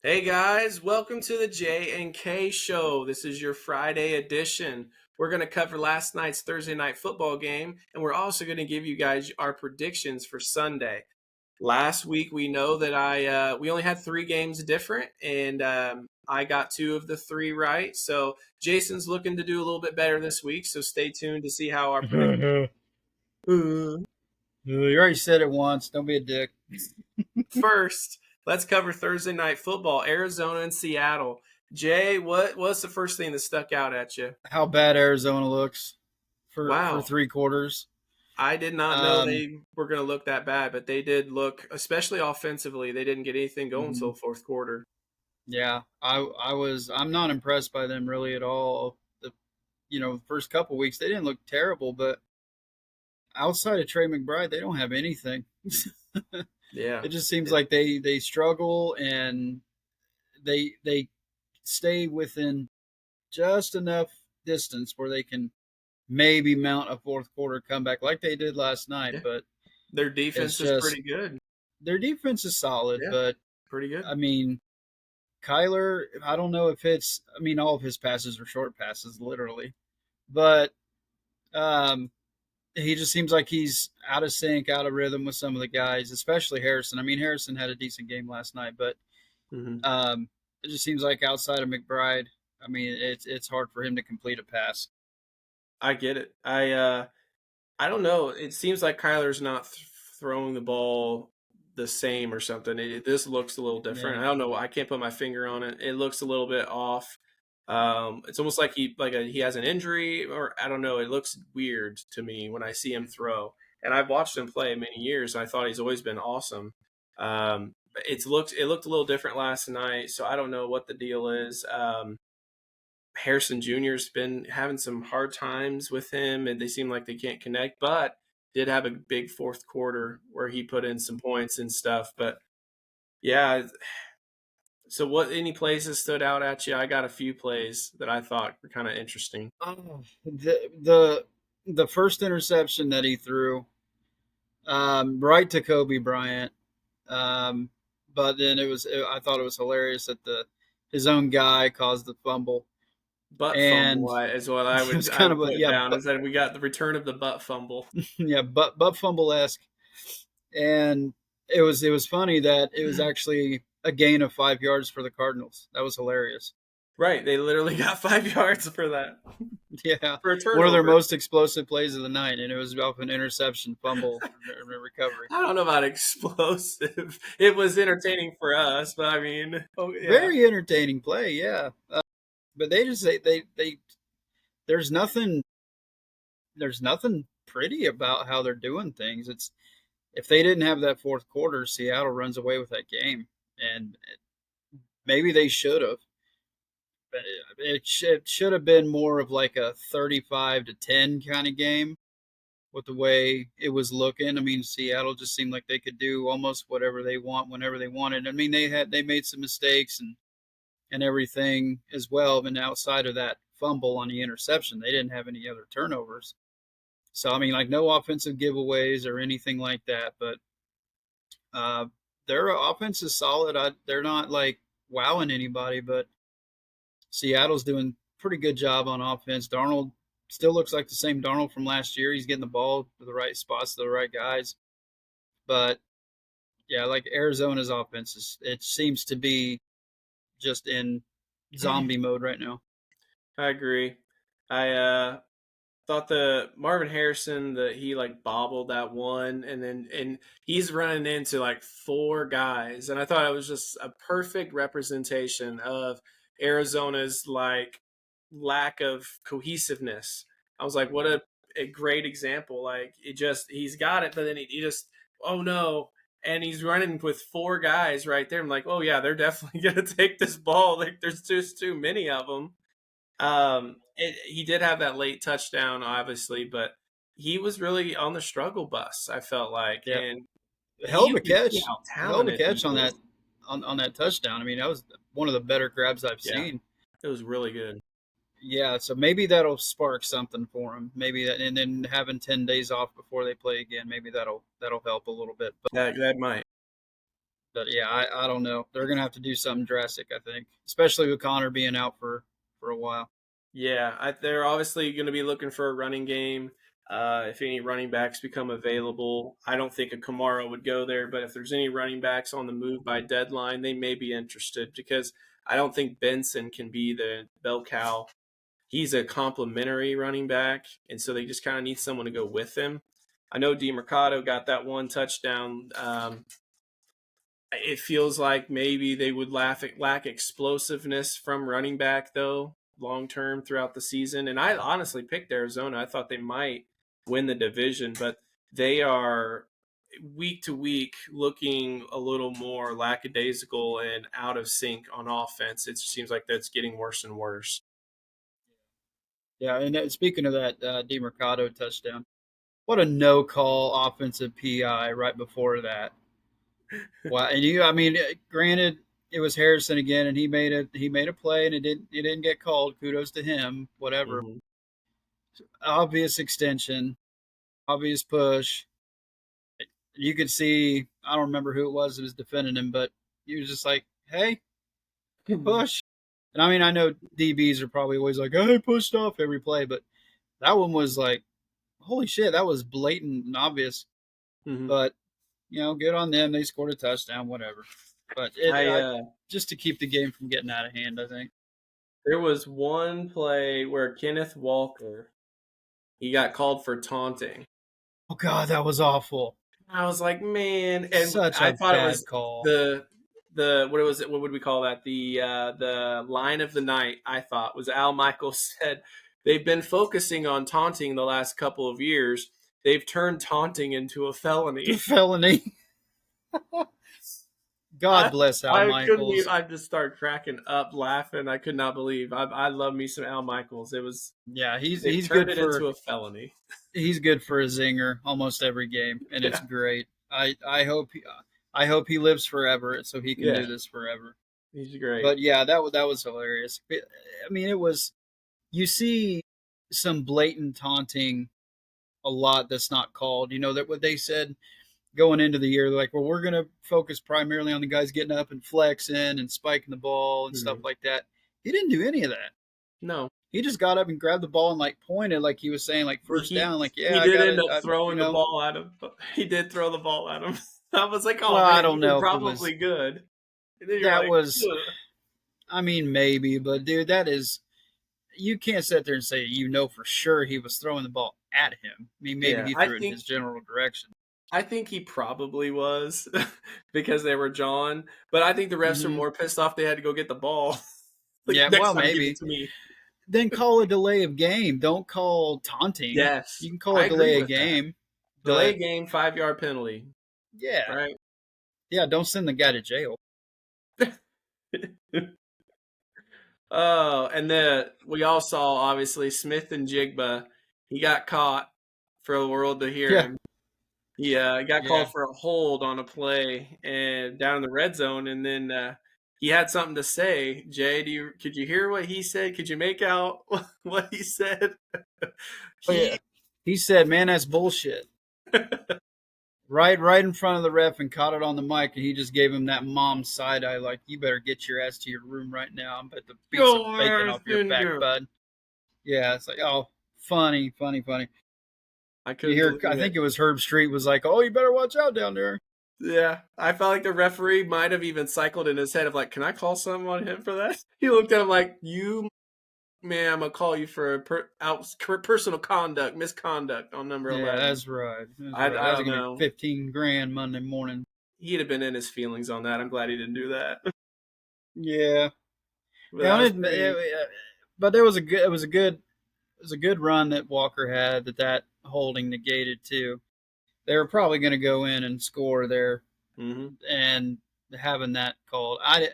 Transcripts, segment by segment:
Hey guys, welcome to the J and K show. This is your Friday edition. We're going to cover last night's Thursday night football game, and we're also going to give you guys our predictions for Sunday. Last week, we know that we only had three games different, and I got two of the three right. So Jason's looking to do a little bit better this week. So stay tuned to see how our predictions. You already said it once. Don't be a dick. First, let's cover Thursday night football, Arizona and Seattle. Jay, what's the first thing that stuck out at you? How bad Arizona looks for Wow. 3 quarters. I did not know Um, they were going to look that bad, but they did look, especially offensively, they didn't get anything going mhm. until fourth quarter. Yeah, I'm not impressed by them really at all. The first couple weeks they didn't look terrible, but outside of Trey McBride, they don't have anything. Yeah. It just seems like they struggle and they stay within just enough distance where they can maybe mount a fourth quarter comeback like they did last night, Yeah. but Their it's defense is just pretty good. their defense is solid, Yeah, but pretty good. I mean, Kyler, I don't know if all of his passes are short passes, literally, but um, he just seems like he's out of sync, out of rhythm with some of the guys, especially Harrison. I mean, Harrison had a decent game last night, but Hmm. it just seems like outside of McBride, I mean, it's hard for him to complete a pass. I get it. I don't know. It seems like Kyler's not throwing the ball the same or something. This looks a little different. Yeah. I don't know. I can't put my finger on it. It looks a little bit off. It's almost like he has an injury, or I don't know. It looks weird to me when I see him throw. And I've watched him play many years, and I thought he's always been awesome. But it looked a little different last night, so I don't know what the deal is. Harrison Jr.'s been having some hard times with him, and they seem like they can't connect. But did have a big fourth quarter where he put in some points and stuff. But yeah, so what? Any plays that stood out at you? I got a few plays that I thought were kind of interesting. Oh, the first interception that he threw, right to Kobe Bryant. Um, but then I thought it was hilarious that the his own guy caused the fumble, Butt and fumble is what it was I kind would of a put yeah, down. Is that we got the return of the butt fumble. yeah, butt fumble esque, and it was funny that it was actually a gain of 5 yards for the Cardinals. That was hilarious. Right, they literally got 5 yards for that Yeah, for a one of their turnover. most explosive plays of the night, and it was off an interception, fumble, recovery. I don't know about explosive. It was entertaining for us, but I mean, oh yeah. Very entertaining play, yeah. But they just they there's nothing there's nothing pretty about how they're doing things. It's if they didn't have that fourth quarter, Seattle runs away with that game, and maybe they should have. But it should have been more of like a 35-10 kind of game with the way it was looking. I mean, Seattle just seemed like they could do almost whatever they want whenever they wanted. I mean, they made some mistakes and everything as well. And outside of that fumble on the interception, they didn't have any other turnovers. So I mean, like no offensive giveaways or anything like that. But uh, their offense is solid. They're not like wowing anybody, but Seattle's doing a pretty good job on offense. Darnold still looks like the same Darnold from last year. He's getting the ball to the right spots to the right guys. But yeah, like Arizona's offense it seems to be just in zombie mode right now. I agree. I thought the Marvin Harrison that he like bobbled that one and he's running into like four guys and I thought it was just a perfect representation of Arizona's like lack of cohesiveness. I was like, what a great example. Like he's got it, but then he just oh no. And he's running with four guys right there. I'm like, oh yeah, they're definitely gonna take this ball. Like there's just too many of them. He did have that late touchdown, obviously, but he was really on the struggle bus. I felt like, Yeah, and hell you of a could see catch, how hell of a talented he catch on is. that touchdown. I mean, that was one of the better grabs I've Yeah, seen. it was really good. Yeah, so maybe that'll spark something for him. Maybe that, and then having 10 days off before they play again, maybe that'll help a little bit. But That might. But yeah, I don't know. They're gonna have to do something drastic, I think, especially with Connor being out for a while. Yeah, they're obviously going to be looking for a running game. If any running backs become available, I don't think a Kamara would go there, but if there's any running backs on the move by deadline, they may be interested because I don't think Benson can be the bell cow. He's a complimentary running back, and so they just kind of need someone to go with him. I know DeMercado got that one touchdown. It feels like maybe they would lack explosiveness from running back though long term throughout the season. And I honestly picked Arizona. I thought they might win the division, but they are week to week looking a little more lackadaisical and out of sync on offense. It seems like that's getting worse and worse. Yeah, and speaking of that DeMercado touchdown, what a no call offensive PI right before that. Wow, and I mean, granted, it was Harrison again, and he made a play, and it didn't get called. Kudos to him. Whatever. Mm-hmm. Obvious extension, obvious push. You could see. I don't remember who it was that was defending him, but he was just like, "Hey, push." And I mean, I know DBs are probably always like, "Hey, pushed off every play," but that one was like, "Holy shit, that was blatant and obvious." Mm-hmm. But good on them. They scored a touchdown, whatever. But I just to keep the game from getting out of hand, I think. There was one play where Kenneth Walker he got called for taunting. Oh God, that was awful. I was like, man, and Such I a thought it bad was call. the what was it? What would we call that? The line of the night. I thought was Al Michaels said they've been focusing on taunting the last couple of years. They've turned taunting into a The felony. felony. God I bless Al I couldn't even. Michaels. I just started cracking up laughing. I could not believe. I love me some Al Michaels. Yeah, he's They've he's turned good it for into a felony. he's good for a zinger almost every game, and it's Yeah, great. I hope he lives forever so he can yeah, do this forever. he's great. But yeah, that was hilarious. I mean, it was you see some blatant taunting a lot that's not called. That what they said going into the year, like, well, we're going to focus primarily on the guys getting up and flexing and spiking the ball and stuff Hmm. like that. He didn't do any of that. No, He just got up and grabbed the ball and like pointed, like he was saying, like first he down, like, he yeah, I did got end it. up You throwing the know, ball at him. He did throw the ball at him. I was like, well, oh I man, don't you were know if it was probably good. And then you're that like, was. ugh. I mean, maybe, but dude, that is you can't sit there and say for sure he was throwing the ball at him. I mean, maybe Yeah, he threw it in his general direction. I think he probably was because they were John, but I think the refs are Hmm. more pissed off they had to go get the ball. Like Yeah, next well, time, give it maybe. to me. Then call a delay of game. Don't call taunting. Yes, You can call I a agree delay of with that. game, Delay but a game, 5 yard penalty. yeah, Right. yeah, don't send the guy to jail. Oh, and then we all saw obviously Smith and Jigba. He got caught for the world to hear Yeah, him. He got yeah. called for a hold on a play and down in the red zone, and then he had something to say. Jay, could you hear what he said? Could you make out what he said? Oh yeah. He He said, "Man, that's bullshit." Right in front of the ref and caught it on the mic, and he just gave him that mom side eye, like, "You better get your ass to your room right now. I'm about to beat some go bacon off your back, American. bud." Yeah, it's like, oh, funny, funny, funny. I You couldn't hear? believe I it. think it was Herb Street was like, "Oh, you better watch out down there." Yeah, I felt like the referee might have even cycled in his head of like, "Can I call someone on him for that?" He looked at him like, "You, man, I'm gonna call you for personal conduct, misconduct on number Yeah, 11." that's right. That's I right. I That was don't gonna be know. 15 grand Monday morning. He'd have been in his feelings on that. I'm glad he didn't do that. Yeah, But yeah. that was pretty. But there was a good. It was a good run that Walker had. That holding negated too. They were probably going to go in and score there, Hmm. and having that called, I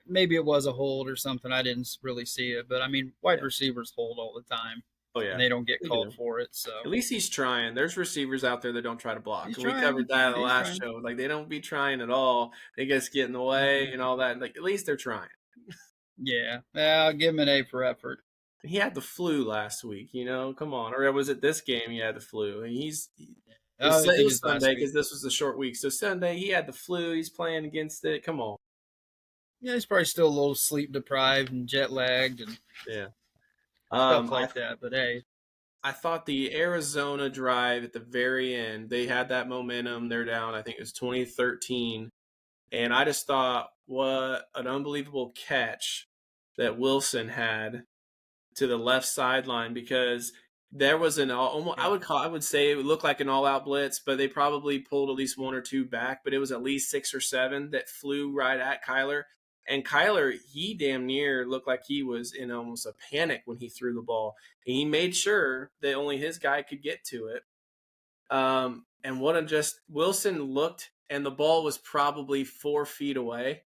maybe it was a hold or something. I didn't really see it, but I mean, wide Yeah. receivers hold all the time, Oh and yeah. they don't get They called do. for it. So At least he's trying. There's receivers out there that don't try to block, he's and we covered trying. that in the He's last trying. show. Like they don't be trying at all. They just get in the way Mm-mm. and all that. Like at least they're trying. Yeah, I'll give him an A for effort. He had the flu last week. Come on. Or was it this game he had the flu? And I It think was it's last Sunday week. because this was a short week. So Sunday, he had the flu. He's playing against it. Come on. Yeah, he's probably still a little sleep deprived and jet lagged and Yeah. stuff I like that. But hey, I thought the Arizona drive at the very end, they had that momentum. They're down. I think it was 2013, and I just thought, what an unbelievable catch that Wilson had to the left sideline because there was an almost yeah, I would say it would look like an all out blitz, but they probably pulled at least one or two back, but it was at least six or seven that flew right at Kyler. And Kyler, he damn near looked like he was in almost a panic when he threw the ball. And he made sure that only his guy could get to it. And what a just Wilson looked, and the ball was probably 4 feet away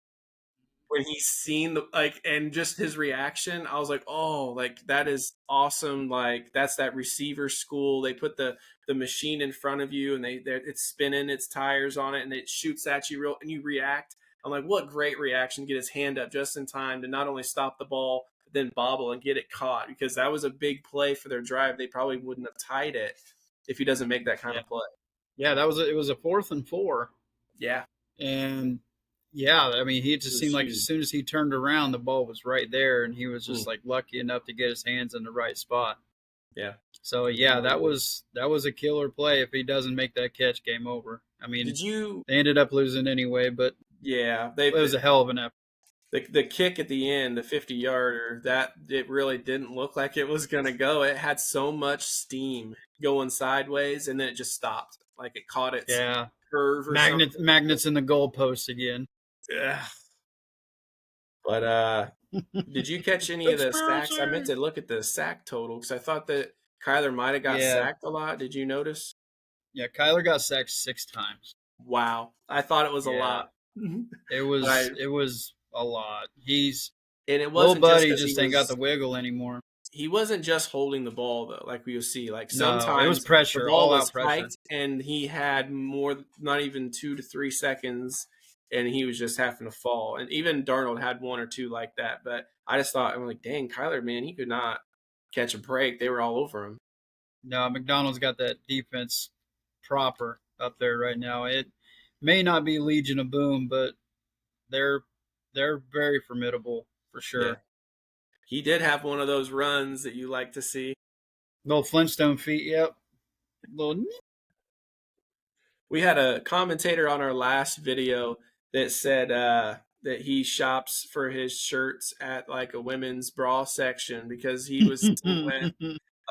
when he's seen the like and just his reaction. I was like, oh, like that is awesome. Like that's that receiver school. They put the machine in front of you and it's spinning its tires on it and it shoots at you real and you react. I'm like, what great reaction to get his hand up just in time to not only stop the ball but then bobble and get it caught, because that was a big play for their drive. They probably wouldn't have tied it if he doesn't make that kind yeah, of play. yeah. It was a 4th and 4, Yeah, and yeah, I mean, he it just was seemed like as huge. soon as he turned around, the ball was right there, and he was Mm, just like lucky enough to get his hands in the right spot. yeah, So yeah, that was a killer play. If he doesn't make that catch, game over. I mean, did you they ended up losing anyway, but yeah, it was a hell of an effort. the kick at the end, the 50-yarder, that it really didn't look like it was going to go. It had so much steam going sideways, and then it just stopped. Like it caught its Yeah, curve or something. magnets in the goalposts again. Ugh. But did you catch any of the sacks? I meant Conspiracy. to look at the sack total because I thought that Kyler might have got Yeah, sacked a lot. Did you notice? yeah. Kyler got sacked 6 times. Wow, I thought it was a Yeah, lot. But it was a lot. He's and it little wasn't just buddy because just ain't got the wiggle anymore. he wasn't just holding the ball though, like we will see. Like No, it was sometimes the pressure, ball all out was pressure. hiked and he had more, not even 2 to 3 seconds, and he was just having to fall. And even Darnold had one or two like that. But I just thought, I'm like, dang, Kyler, man, he could not catch a break. They were all over him. No, McDonald's got that defense proper up there right now. It may not be Legion of Boom, but they're they're very formidable for Yeah, sure. he did have one of those runs that you like to see. Little Flintstone feet, yep. Little We had a commentator on our last video that said that he shops for his shirts at like a women's bra section because he went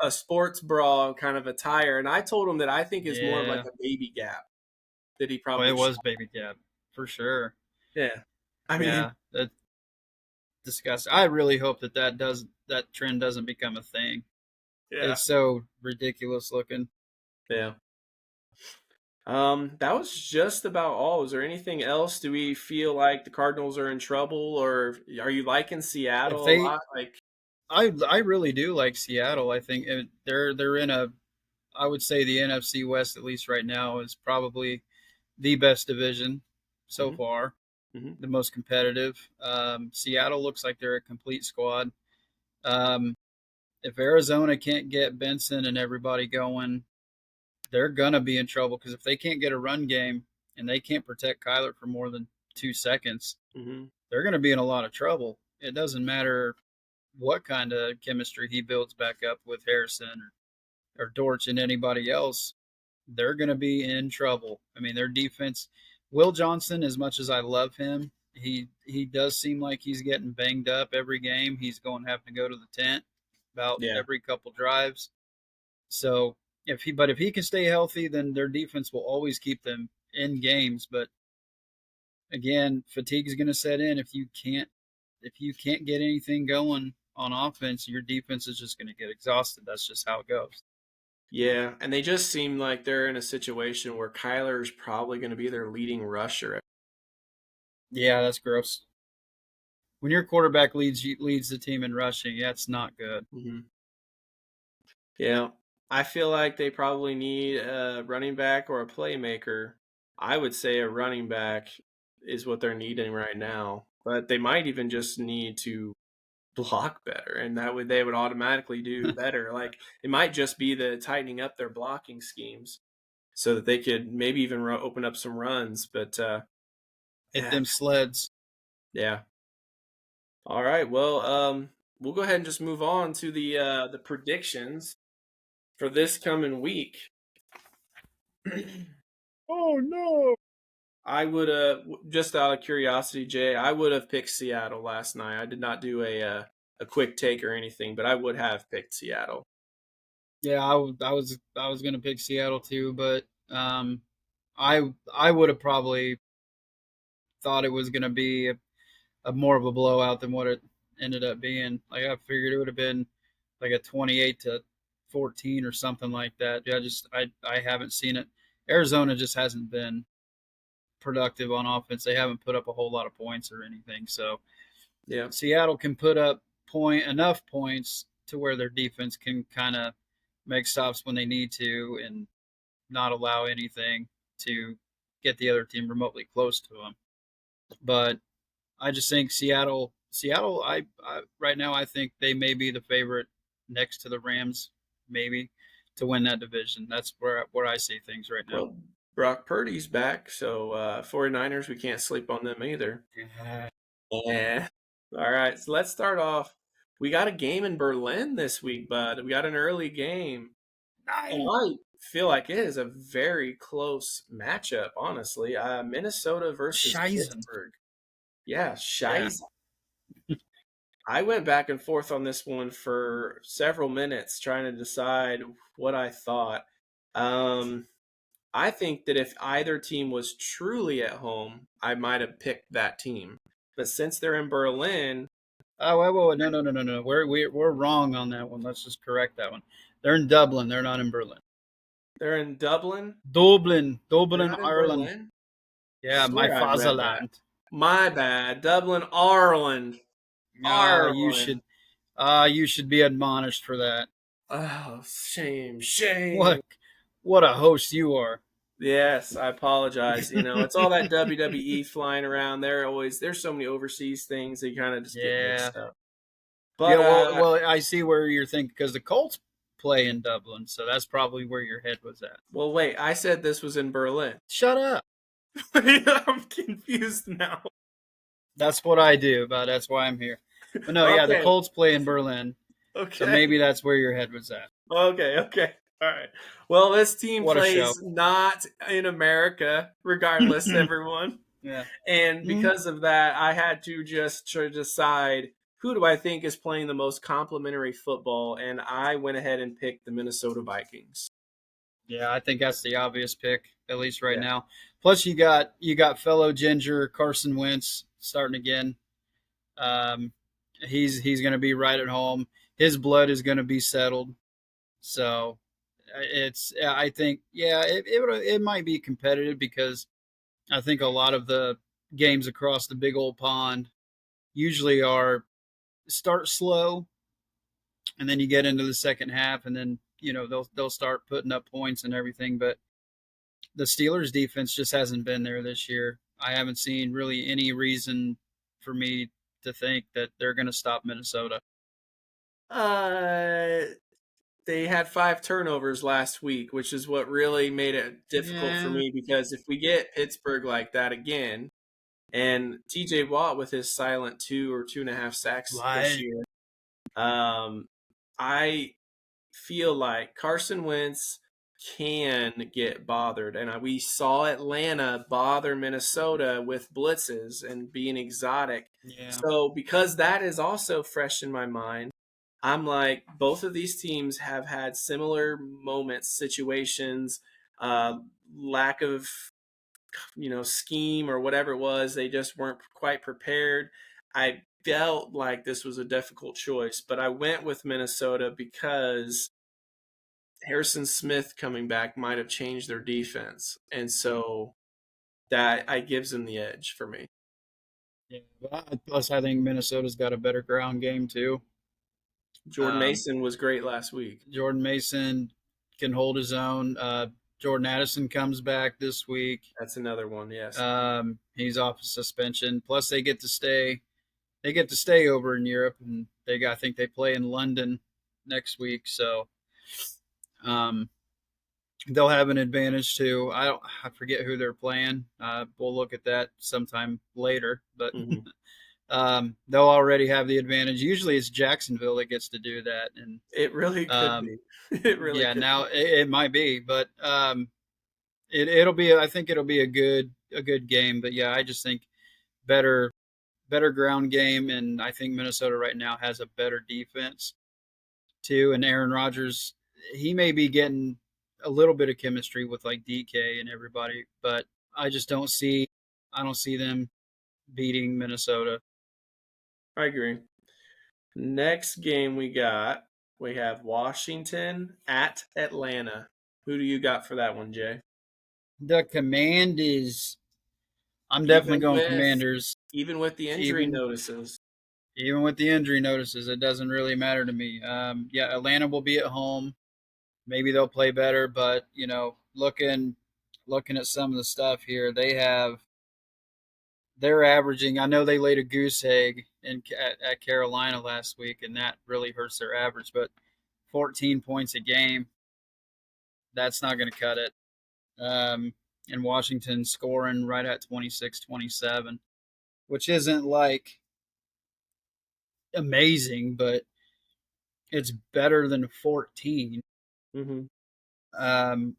a sports bra kind of attire, and I told him that I think is more of like yeah. a baby gap that he Well, it probably was shot. Baby Gap for sure. Yeah, I mean, Yeah, that's disgusting. I really hope that trend doesn't become a thing. yeah, It's so ridiculous looking. yeah. That was just about all. Is there anything else? Do we feel like the Cardinals are in trouble, or are you liking If Seattle a they, lot? Like, I really do like Seattle. I think they're in a. I would say the NFC West, at least right now, is probably the best division so hmm far, hmm the most competitive. Seattle looks like they're a complete squad. Um, if Arizona can't get Benson and everybody going, they're gonna be in trouble because if they can't get a run game and they can't protect Kyler for more than 2 seconds, hmm they're gonna be in a lot of trouble. It doesn't matter what kind of chemistry he builds back up with Harrison or Dortch and anybody else. They're going to be in trouble. I mean, their defense. Will Johnson, as much as I love him, he does seem like he's getting banged up every game. He's going to have to go to the tent about yeah, every couple drives. So if he can stay healthy, then their defense will always keep them in games. But again, fatigue is going to set in if you can't get anything going on offense. Your defense is just going to get exhausted. That's just how it goes. yeah, and they just seem like they're in a situation where Kyler's probably going to be their leading rusher. Yeah, that's gross. When your quarterback leads the team in rushing, that's not good. hmm Yeah, I feel like they probably need a running back or a playmaker. I would say a running back is what they're needing right now, but they might even just need to block better, and that would they would automatically do better. Like it might just be the tightening up their blocking schemes. so that they could maybe even open up some runs. But Hit yeah, them sleds. yeah. All right. Well, we'll go ahead and just move on to the predictions for this coming week. Oh no! I would just out of curiosity, Jay, I would have picked Seattle last night. I did not do a quick take or anything, but I would have picked Seattle. Yeah, I was gonna pick Seattle too, but I would have probably thought it was gonna be a more of a blowout than what it ended up being. Like I figured it would have been like a 28-14 or something like that. I haven't seen it. Arizona just hasn't been productive on offense. They haven't put up a whole lot of points or anything. So Yeah. Seattle can put up point enough points to where their defense can kind of make stops when they need to and not allow anything to get the other team remotely close to them. But I just think Seattle. Right now I think they may be the favorite next to the Rams, maybe to win that division. That's where I see things right now. Well, Brock Purdy's back, so 49ers, we can't sleep on them either. Yeah. Yeah. All right, so let's start off. We got a game in Berlin this week, bud. We got an early game. And Nice. I feel like it is a very close matchup, honestly. Minnesota versus Scheisen. Pittsburgh. Yeah, Yeah. Shies. I went back and forth on this one for several minutes trying to decide what I thought. Um, I think that if either team was truly at home, I might have picked that team. But since they're in Berlin, Oh, wait, no, no, no, no, no. We're wrong on that one. Let's just correct that one. They're in Dublin. They're not in Berlin. they're in Dublin. They're Dublin, not in Ireland. Berlin. Yeah, my Swear I read that. fatherland. My bad. Dublin, Ireland. You Ireland. should you should be admonished for that. Oh, shame, shame. What what a host you are. Yes, I apologize. It's all that WWE flying around. There's so many overseas things that you kind of just get Yeah. mixed up. Yeah, But well, I see where you're thinking because the Colts play in Dublin, so that's probably where your head was at. well, wait. I said this was in Berlin. Shut up. I'm confused now. That's what I do, but that's why I'm here. But no, yeah, the Okay, Colts play in Berlin, so okay, maybe that's where your head was at. okay. All right. Well, this team What a show. plays not in America, regardless, everyone. Yeah. And Mhm. because of that, I had to just try to decide who do I think is playing the most complimentary football, and I went ahead and picked the Minnesota Vikings. Yeah, I think that's the obvious pick, at least right Yeah. now. Plus, you got fellow Ginger Carson Wentz starting again. Um, he's going to be right at home. His blood is going to be settled. So I think it might be competitive because I think a lot of the games across the big old pond usually are start slow and then you get into the second half and then they'll start putting up points and everything. But the Steelers defense just hasn't been there this year. I haven't seen really any reason for me to think that they're going to stop Minnesota. Uh, they had 5 turnovers last week, which is what really made it difficult for Yeah, me because if we get Pittsburgh like that again, and TJ Watt with his silent 2 or 2.5 sacks this like year, I feel like Carson Wentz can get bothered. And we saw Atlanta bother Minnesota with blitzes and being exotic. yeah, So, because that is also fresh in my mind, I'm like, both of these teams have had similar moments, situations, uh, lack of, scheme or whatever it was. They just weren't quite prepared. I felt like this was a difficult choice, but I went with Minnesota because Harrison Smith coming back might have changed their defense. And so that I gives them the edge for me. yeah. Plus, I think Minnesota's got a better ground game too. Jordan Um, Mason was great last week. Jordan Mason can hold his own. Jordan Addison comes back this week. That's another one, yes. He's off suspension. Plus, they get to stay. They get to stay over in Europe, and I think they play in London next week. So, um, they'll have an advantage too. I forget who they're playing. We'll look at that sometime later, but Hmm. they'll already have the advantage. Usually, it's Jacksonville that gets to do that, and It really could um, be. It really yeah, could now be. it might be, but it'll be. I think it'll be a good game. But yeah, I just think better better ground game, and I think Minnesota right now has a better defense too. And Aaron Rodgers, he may be getting a little bit of chemistry with like DK and everybody, but I just don't see them beating Minnesota. I agree. Next game we have Washington at Atlanta. Who do you got for that one, Jay? The command is I'm definitely Even going with Commanders. even with the injury Even notices. even with the injury notices, it doesn't really matter to me. Yeah, Atlanta will be at home. Maybe they'll play better, but looking at some of the stuff here, they're averaging. I know they laid a goose egg at Carolina last week, and that really hurts their average. But 14 points a game, that's not going to cut it. And Washington scoring right at 26, 27, which isn't like amazing, but it's better than 14. Hmm. And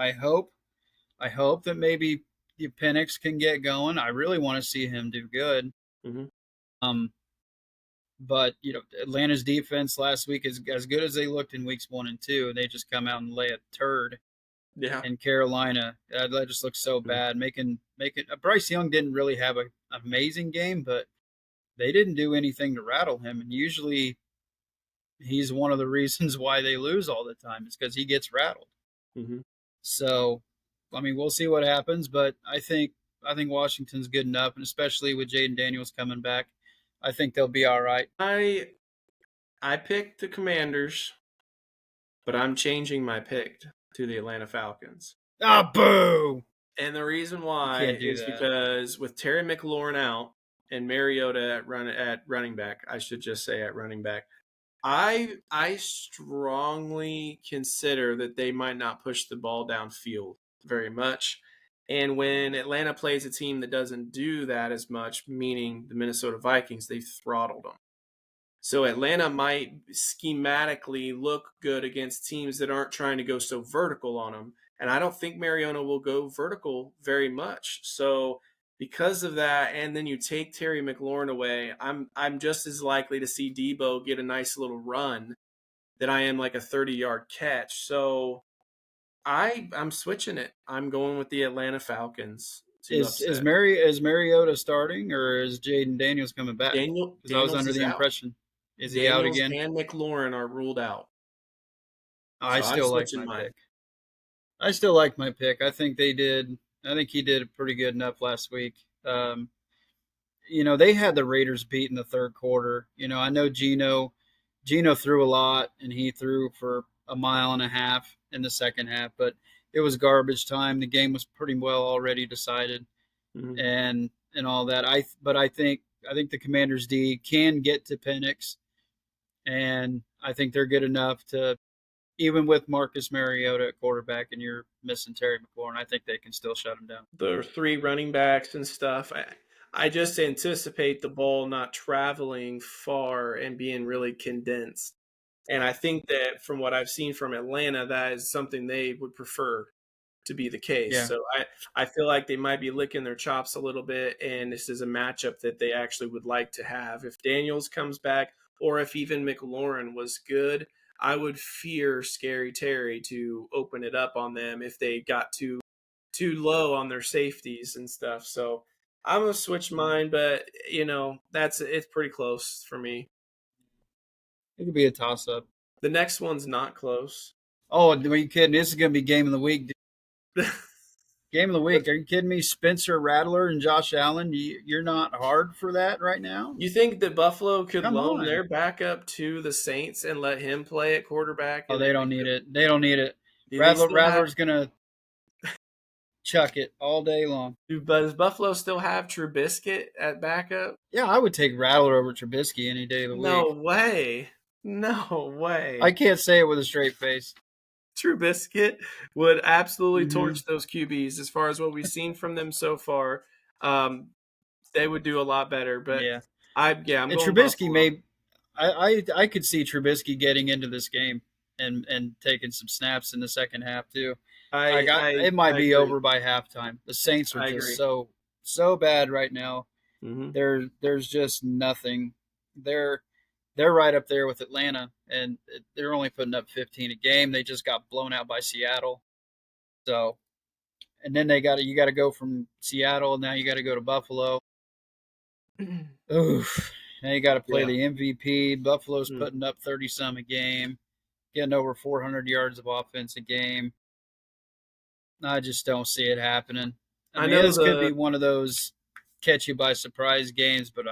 I hope that maybe Penix can get going. I really want to see him do good. Hmm. Um, but Atlanta's defense last week is as good as they looked in weeks 1 and 2. They just come out and lay a turd Yeah. in Carolina. That just looks so Mhm. bad. Making Bryce Young didn't really have an amazing game, but they didn't do anything to rattle him. And usually he's one of the reasons why they lose all the time is because he gets rattled. Mhm. So, I mean, we'll see what happens, but I think Washington's good enough, and especially with Jaden Daniels coming back, I think they'll be all right. I picked the Commanders, but I'm changing my pick to the Atlanta Falcons. Ah, boo! And the reason You why can't do is that. because with Terry McLaurin out and Mariota at running back, I should just say at running back, I strongly consider that they might not push the ball downfield very much. And when Atlanta plays a team that doesn't do that as much, meaning the Minnesota Vikings, they've throttled them. So Atlanta might schematically look good against teams that aren't trying to go so vertical on them. And I don't think Mariota will go vertical very much. So because of that, and then you take Terry McLaurin away, I'm just as likely to see Debo get a nice little run than I am like a 30-yard catch. So I'm switching it. I'm going with the Atlanta Falcons to Is upset. Mariota starting or is Jaden Daniels coming back? Because I was Daniels under is the out. impression, is he out Daniels again? and McLaurin are ruled out. I So I'm still like switching my mine. pick. I still like my pick. I think they did. I think he did pretty good enough last week. They had the Raiders beat in the third quarter. I know Gino threw a lot and he threw for a mile and a half in the second half, but it was garbage time. The game was pretty well already decided Mhm. and all that. I think the Commanders D can get to Penix, and I think they're good enough to even with Marcus Mariota at quarterback and you're missing Terry McLaurin, I think they can still shut him down. The three running backs and stuff. I just anticipate the ball not traveling far and being really condensed. And I think that from what I've seen from Atlanta, that is something they would prefer to be the case. Yeah. So I feel like they might be licking their chops a little bit, and this is a matchup that they actually would like to have. If Daniels comes back, or if even McLaurin was good, I would fear Scary Terry to open it up on them if they got too low on their safeties and stuff. So I'm gonna switch mine, but that's it's pretty close for me. It could be a toss up. The next one's not close. Oh, are you kidding? This is going to be game of the week. Game of the week. Are you kidding me? Spencer Rattler and Josh Allen. You're not hard for that right now? You think that Buffalo could Come loan on. their backup to the Saints and let him play at quarterback, Oh, and they then don't need it. They don't need it. do they still have? Rattler's going to chuck it all day long. Does Buffalo still have Trubisky at backup? Yeah, I would take Rattler over Trubisky any day of the No week. way. No I way. can't say it with a straight face. Trubisky would absolutely Hmm. torch those QBs as far as what we've seen from them so far. Um, they would do a lot better, but Yeah, I'm and going Trubisky Buffalo. may. I could see Trubisky getting into this game and taking some snaps in the second half too. I I got I it might I be agree. over by halftime. The Saints are I just agree. so bad right now. Hmm. There's just nothing. They're they're right up there with Atlanta, and they're only putting up 15 a game. They just got blown out by Seattle. So, and then you got to go from Seattle. Now you got to go to Buffalo. Oof. Now you got to play Yeah. the MVP. Buffalo's Mm. putting up 30 some a game, getting over 400 yards of offense a game. I just don't see it happening. I I mean, know this could be the one of those catch you by surprise games, but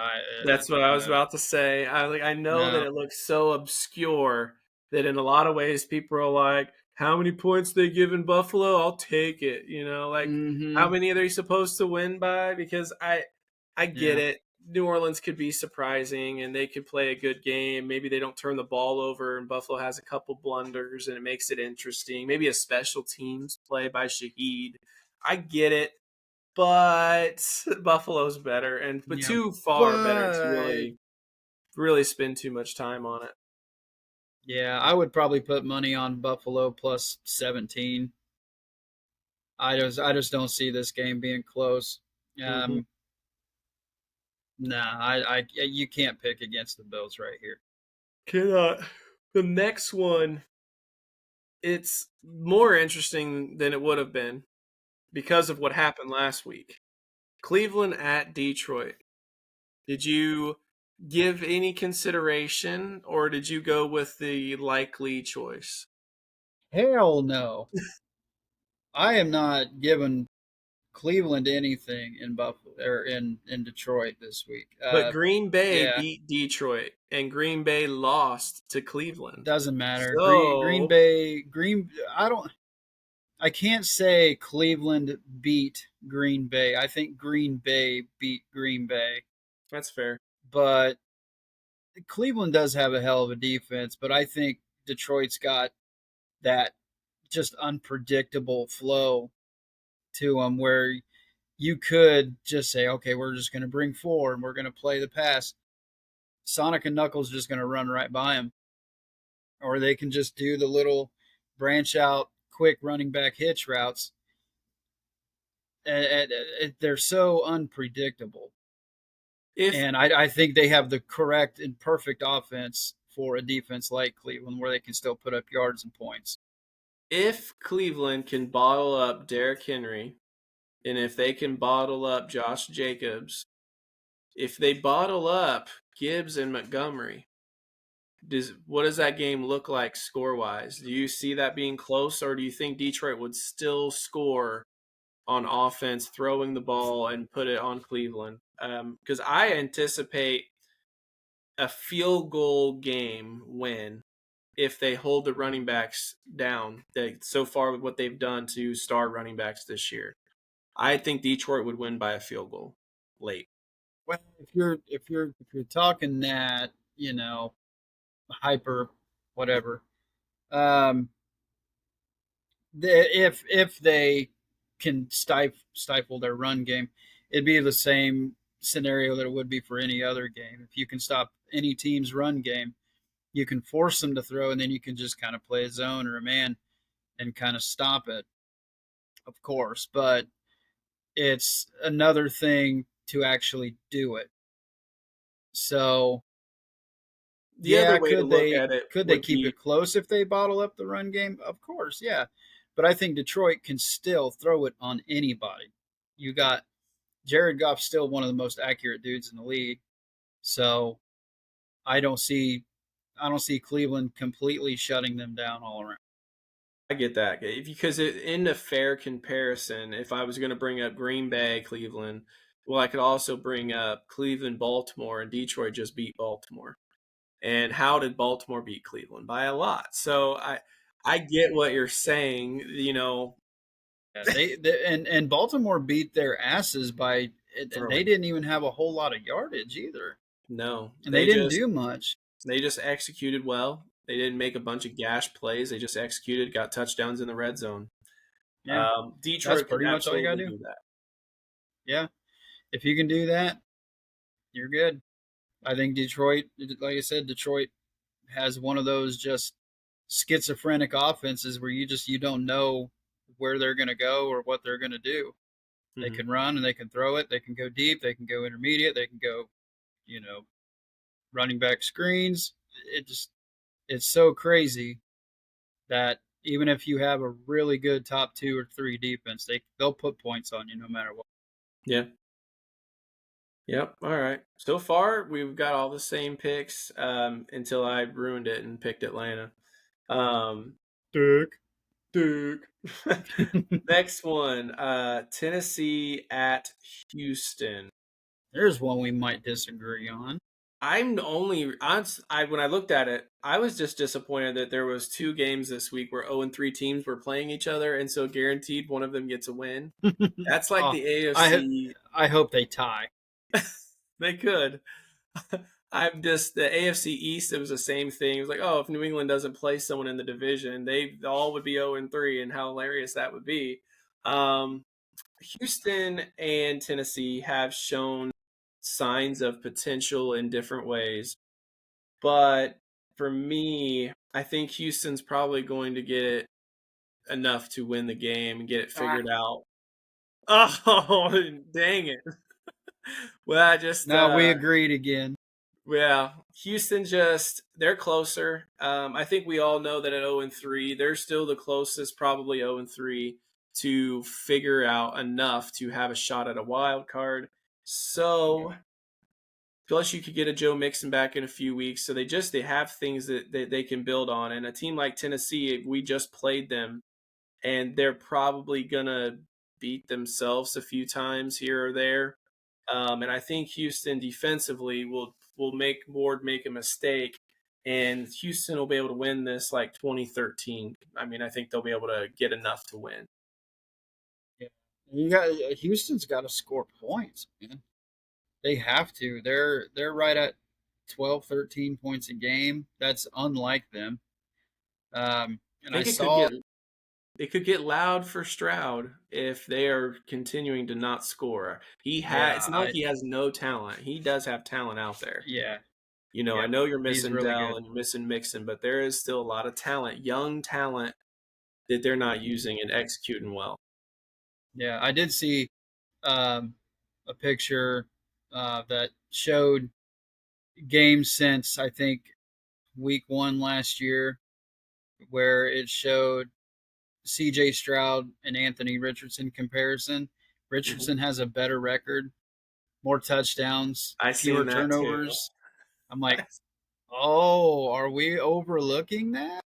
That's what I was about to say. I know that no. it looks so obscure that in a lot of ways people are like, how many points they give in Buffalo? I'll take it. Like how Mm-hmm. many are they supposed to win by? Because I get Yeah. it. New Orleans could be surprising and they could play a good game. Maybe they don't turn the ball over and Buffalo has a couple blunders and it makes it interesting. Maybe a special teams play by Shaheed. I get it, but Buffalo's better, but Yeah. too far better to But really spend too much time on it. yeah, I would probably put money on Buffalo plus 17. I just don't see this game being close. Hmm. Um, nah, you can't pick against the Bills right here. Cannot. The next one, it's more interesting than it would have been because of what happened last week. Cleveland at Detroit. Did you give any consideration, or did you go with the likely choice? Hell no. I am not giving Cleveland anything in Buffalo or in Detroit this week. But Green Bay Yeah, beat Detroit, and Green Bay lost to Cleveland. doesn't matter. Green So Bay Green. I don't. I can't say Cleveland beat Green Bay. I think Green Bay beat Green Bay, that's fair. but Cleveland does have a hell of a defense. But I think Detroit's got that just unpredictable flow to them where you could just say, okay, we're just going to bring four and we're going to play the pass. Sonic and Knuckles just going to run right by him, or they can just do the little branch out, quick running back hitch routes. They're so unpredictable, If and I think they have the correct and perfect offense for a defense like Cleveland, where they can still put up yards and points. if Cleveland can bottle up Derrick Henry, and if they can bottle up Josh Jacobs, if they bottle up Gibbs and Montgomery, what does that game look like score wise? Do you see that being close, or do you think Detroit would still score on offense, throwing the ball and put it on Cleveland? Because I anticipate a field goal game win if they hold the running backs down. So far with what they've done to star running backs this year, I think Detroit would win by a field goal late. Well, if you're talking that, hyper whatever, um, if they can stifle their run game, it'd be the same scenario that it would be for any other game. If you can stop any team's run game, you can force them to throw, and then you can just kind of play a zone or a man and kind of stop it, of course. But it's another thing to actually do it. So The other yeah, way to look at it could they would keep be it close if they bottle up the run game? Of course, yeah. But I think Detroit can still throw it on anybody. You got Jared Goff's still one of the most accurate dudes in the league. So I don't see I don't see Cleveland completely shutting them down all around. I get that because in a fair comparison, if I was going to bring up Green Bay, Cleveland, well, I could also bring up Cleveland, Baltimore, and Detroit just beat Baltimore. And how did Baltimore beat Cleveland? By a lot. So I get what you're saying. Yeah, and Baltimore beat their asses by and they Throwing. didn't even have a whole lot of yardage either. No, And they didn't do much. they just executed well. They didn't make a bunch of gash plays. They just executed, got touchdowns in the red zone. Yeah, that's Detroit could pretty much all you gotta absolutely do. do that. Yeah, if you can do that, you're good. I think Detroit, like I said, Detroit has one of those just schizophrenic offenses where you don't know where they're going to go or what they're going to do. They Hmm. can run and they can throw it. They can go deep. They can go intermediate. They can go, running back screens. It's so crazy that even if you have a really good top 2 or 3 defense, they'll put points on you no matter what. Yeah. Yep. All right. So far, we've got all the same picks until I ruined it and picked Atlanta. Um, Dick. Duke. Next one, Tennessee at Houston. There's one we might disagree on. When I looked at it, I was just disappointed that there was 2 games this week where 0-3 teams were playing each other, and so guaranteed one of them gets a win. That's like Oh, the I AFC. I hope they tie. They could. I'm just the AFC East. It was the same thing. It was like, oh, if New England doesn't play someone in the division, they all would be 0-3, and how hilarious that would be. Um, Houston and Tennessee have shown signs of potential in different ways, but for me, I think Houston's probably going to get it enough to win the game and get it Ah, figured out. Oh, dang it. Well, I just no, we agreed again. yeah, Houston just they're closer. I think we all know that at 0-3, they're still the closest, probably 0-3, to figure out enough to have a shot at a wild card. So plus you could get a Joe Mixon back in a few weeks. So they have things that they can build on. And a team like Tennessee, we just played them and they're probably gonna beat themselves a few times here or there. And I think Houston defensively will make Ward make a mistake, and Houston will be able to win this like 2013. I mean, I think they'll be able to get enough to win. Yeah. You got Houston's got to score points, man. They have to. They're right at 12, 13 points a game. That's unlike them. I And I think saw, it could get loud for Stroud if they are continuing to not score. yeah, It's not like he has no talent. He does have talent out there. yeah, I yeah. know you're He's missing really Dell good. and you're missing Mixon, but there is still a lot of talent, young talent that they're not using and executing well. Yeah, I did see um, a picture that showed games since I think week 1 last year, where it showed C.J. Stroud and Anthony Richardson comparison. Mhm. Richardson has a better record, more touchdowns, I fewer seen that too. turnovers. I'm like, oh, are we overlooking that?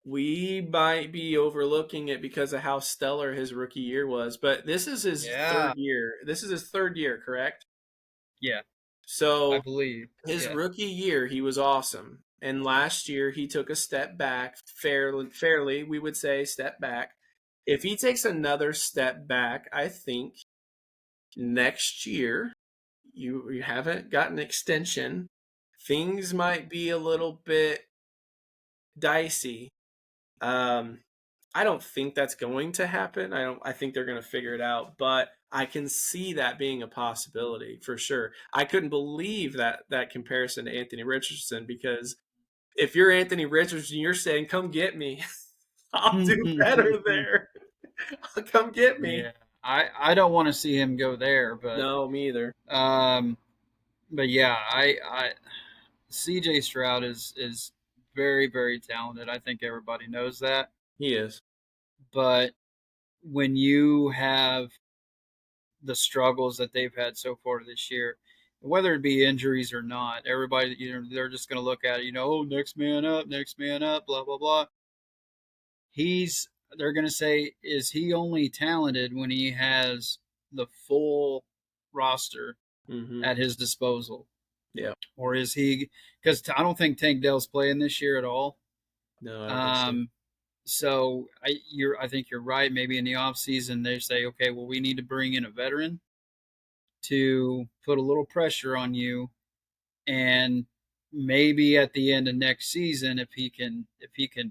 We might be overlooking it because of how stellar his rookie year was, but this is his Yeah, third year. This is his third year, correct? yeah, I So believe. his Yeah, rookie year, he was awesome. And last year, he took a step back, fairly, we would say, step back. If he takes another step back, I think next year, you haven't got an extension. Things might be a little bit dicey. Um, I don't think that's going to happen. I think they're going to figure it out, but I can see that being a possibility for sure. I couldn't believe that comparison to Anthony Richardson because if you're Anthony Richardson, you're saying, "Come get me. I'll do better there. Come get me." yeah. I don't want to see him go there, No, me either. um, but yeah, I C.J. Stroud is very very talented. I think everybody knows that. He is. But when you have the struggles that they've had so far this year, whether it be injuries or not, everybody they're just going to look at it. Oh, next man up, blah blah blah. He's they're going to say, is he only talented when he has the full roster Mm-hmm. at his disposal, Yeah. or is he? Because I don't think Tank Dell's playing this year at all. No, I don't think so. Um, I think you're right. Maybe in the off season they say, okay, well we need to bring in a veteran to put a little pressure on you and maybe at the end of next season, if he can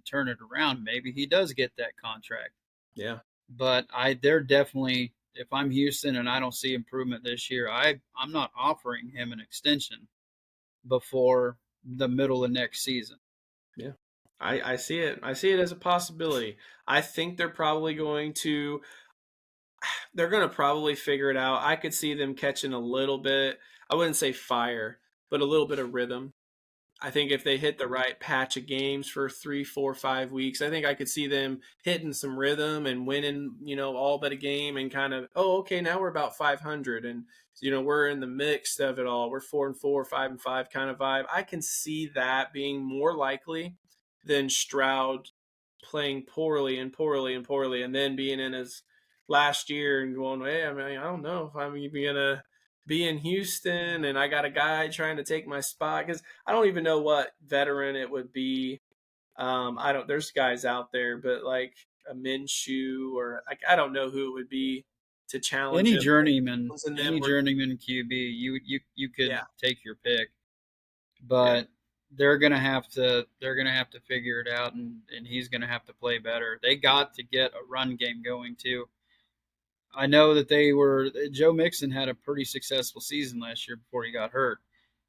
turn it around, maybe he does get that contract. Yeah. But they're definitely, if I'm Houston and I don't see improvement this year, I'm not offering him an extension before the middle of next season. Yeah. I see it. I see it as a possibility. I think they're going to probably figure it out. I could see them catching a little bit, I wouldn't say fire, but a little bit of rhythm. I think if they hit the right patch of games for 3, 4, 5 weeks, I think I could see them hitting some rhythm and winning, all but a game and kind of, oh, okay, now we're about 500 and we're in the mix of it all. We're 4-4, 5-5 kind of vibe. I can see that being more likely than Stroud playing poorly and poorly and poorly and then being in his last year and going, hey, I mean, I don't know if I'm even gonna be in Houston and I got a guy trying to take my spot because I don't even know what veteran it would be. I don't. There's guys out there, but like a Minshew or like I don't know who it would be to challenge him. And them Any were, journeyman QB, you could yeah, take your pick, yeah, but they're gonna have to figure it out, and he's gonna have to play better. They got to get a run game going too. I know that Joe Mixon had a pretty successful season last year before he got hurt.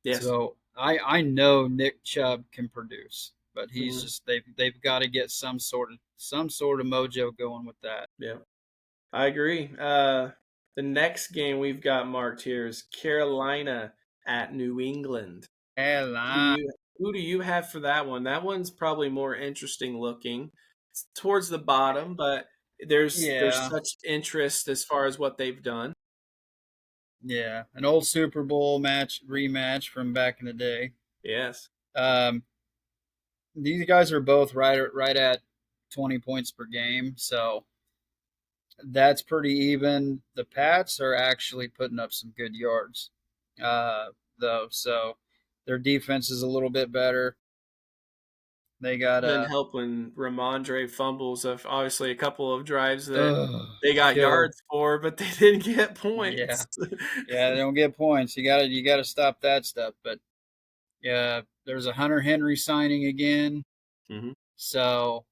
yes, So I know Nick Chubb can produce, but he's hmm, just they've got to get some sort of mojo going with that. yeah. I agree. The next game we've got marked here is Carolina at New England. Do Carolina. you who do you have for that one? That one's probably more interesting looking. It's towards the bottom, but there's Yeah, such interest as far as what they've done. yeah, an old Super Bowl rematch from back in the day. Yes. Um, these guys are both right at 20 points per game, so that's pretty even. The Pats are actually putting up some good yards, uh, though. So their defense is a little bit better. They got Didn't help when Ramondre fumbles of obviously a couple of drives that uh they got killer. yards for, but they didn't get Yeah, points. yeah. They don't get points. You gotta stop that stuff. But yeah, there's a Hunter Henry signing again, Hmm. so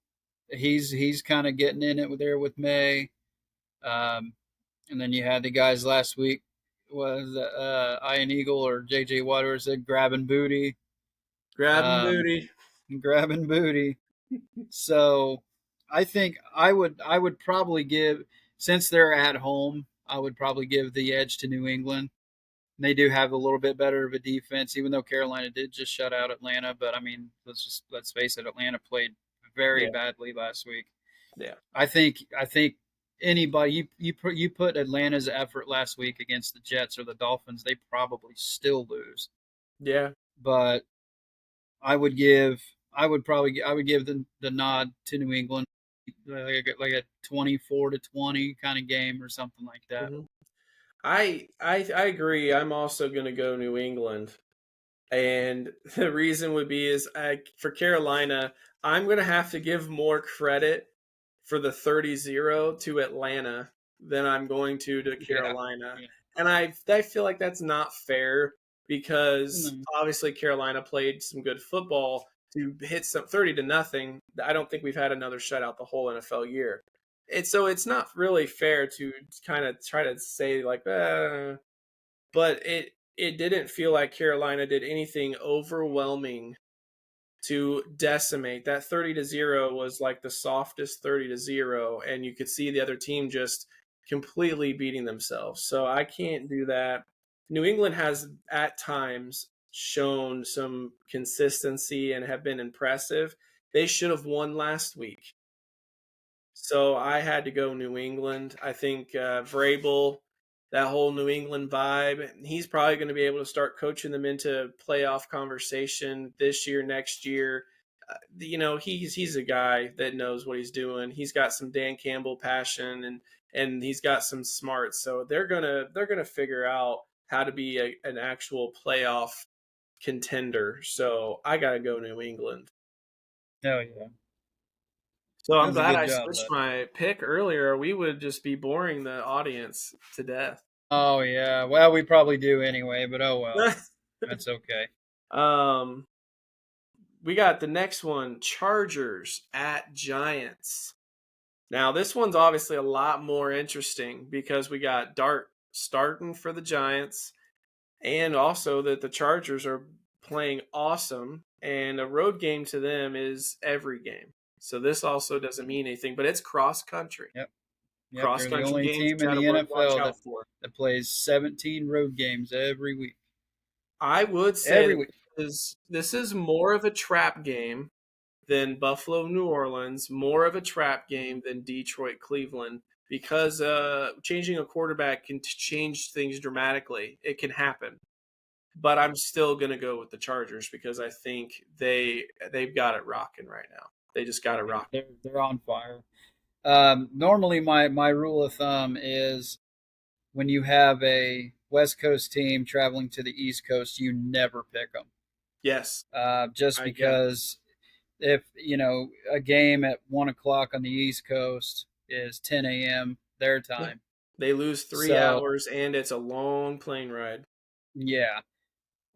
he's kind of getting in it with there with May. Um, and then you had the guys last week was Ian Eagle or JJ Watt said grabbing booty, Grabbing um, booty. grabbing booty. So I think I would probably give, since they're at home, I would probably give the edge to New England. They do have a little bit better of a defense, even though Carolina did just shut out Atlanta. But I mean, let's face it, Atlanta played very Yeah, badly last week. yeah, I think anybody you put Atlanta's effort last week against the Jets or the Dolphins, they probably still lose. yeah. But I would give the nod to New England, like a 24-20 kind of game or something like that. Hmm. I agree. I'm also going to go New England. And the reason would be is for Carolina, I'm going to have to give more credit for the 30-0 to Atlanta than I'm going to Yeah, Carolina. yeah. And I feel like that's not fair because No, obviously Carolina played some good football to hit some 30 to nothing. I don't think we've had another shutout the whole NFL year. It's not really fair to kind of try to say like but it didn't feel like Carolina did anything overwhelming to decimate. That 30-0 was like the softest 30-0, and you could see the other team just completely beating themselves. So I can't do that. New England has at times shown some consistency and have been impressive. They should have won last week. So I had to go New England. I think Vrabel, that whole New England vibe, he's probably going to be able to start coaching them into playoff conversation this year, next year. He's a guy that knows what he's doing. He's got some Dan Campbell passion and he's got some smarts. So they're gonna figure out how to be an actual playoff contender. So I gotta go New England. hell yeah, So I'm that's a glad good I job, switched bud. my pick earlier. We would just be boring the audience to death. Oh yeah, well we probably do anyway, but oh well, that's okay. um, we got the next one, Chargers at Giants. Now, this one's obviously a lot more interesting because we got Dart starting for the Giants, and also that the Chargers are playing awesome, and a road game to them is every game. So this also doesn't mean anything, but it's cross country. Yep. Yep. Cross They're the country only games team you in got to the watch NFL out for. that plays 17 road games every week. I would say Every that week. this is more of a trap game than Buffalo New Orleans, more of a trap game than Detroit Cleveland because changing a quarterback can change things dramatically. It can happen. But I'm still going to go with the Chargers because I think they've got it rocking right now. They just got it Yeah, rocking. they're on fire. Normally, my rule of thumb is when you have a West Coast team traveling to the East Coast, you never pick them. Yes. Just Yeah. because if a game at 1 o'clock on the East Coast is 10 a.m. their Yeah. time, They lose 3 so hours and it's a long plane ride. yeah,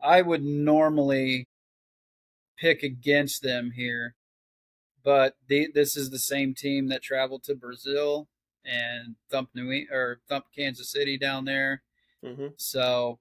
I would normally pick against them here, but this is the same team that traveled to Brazil and thumped Kansas City down there. Mhm. So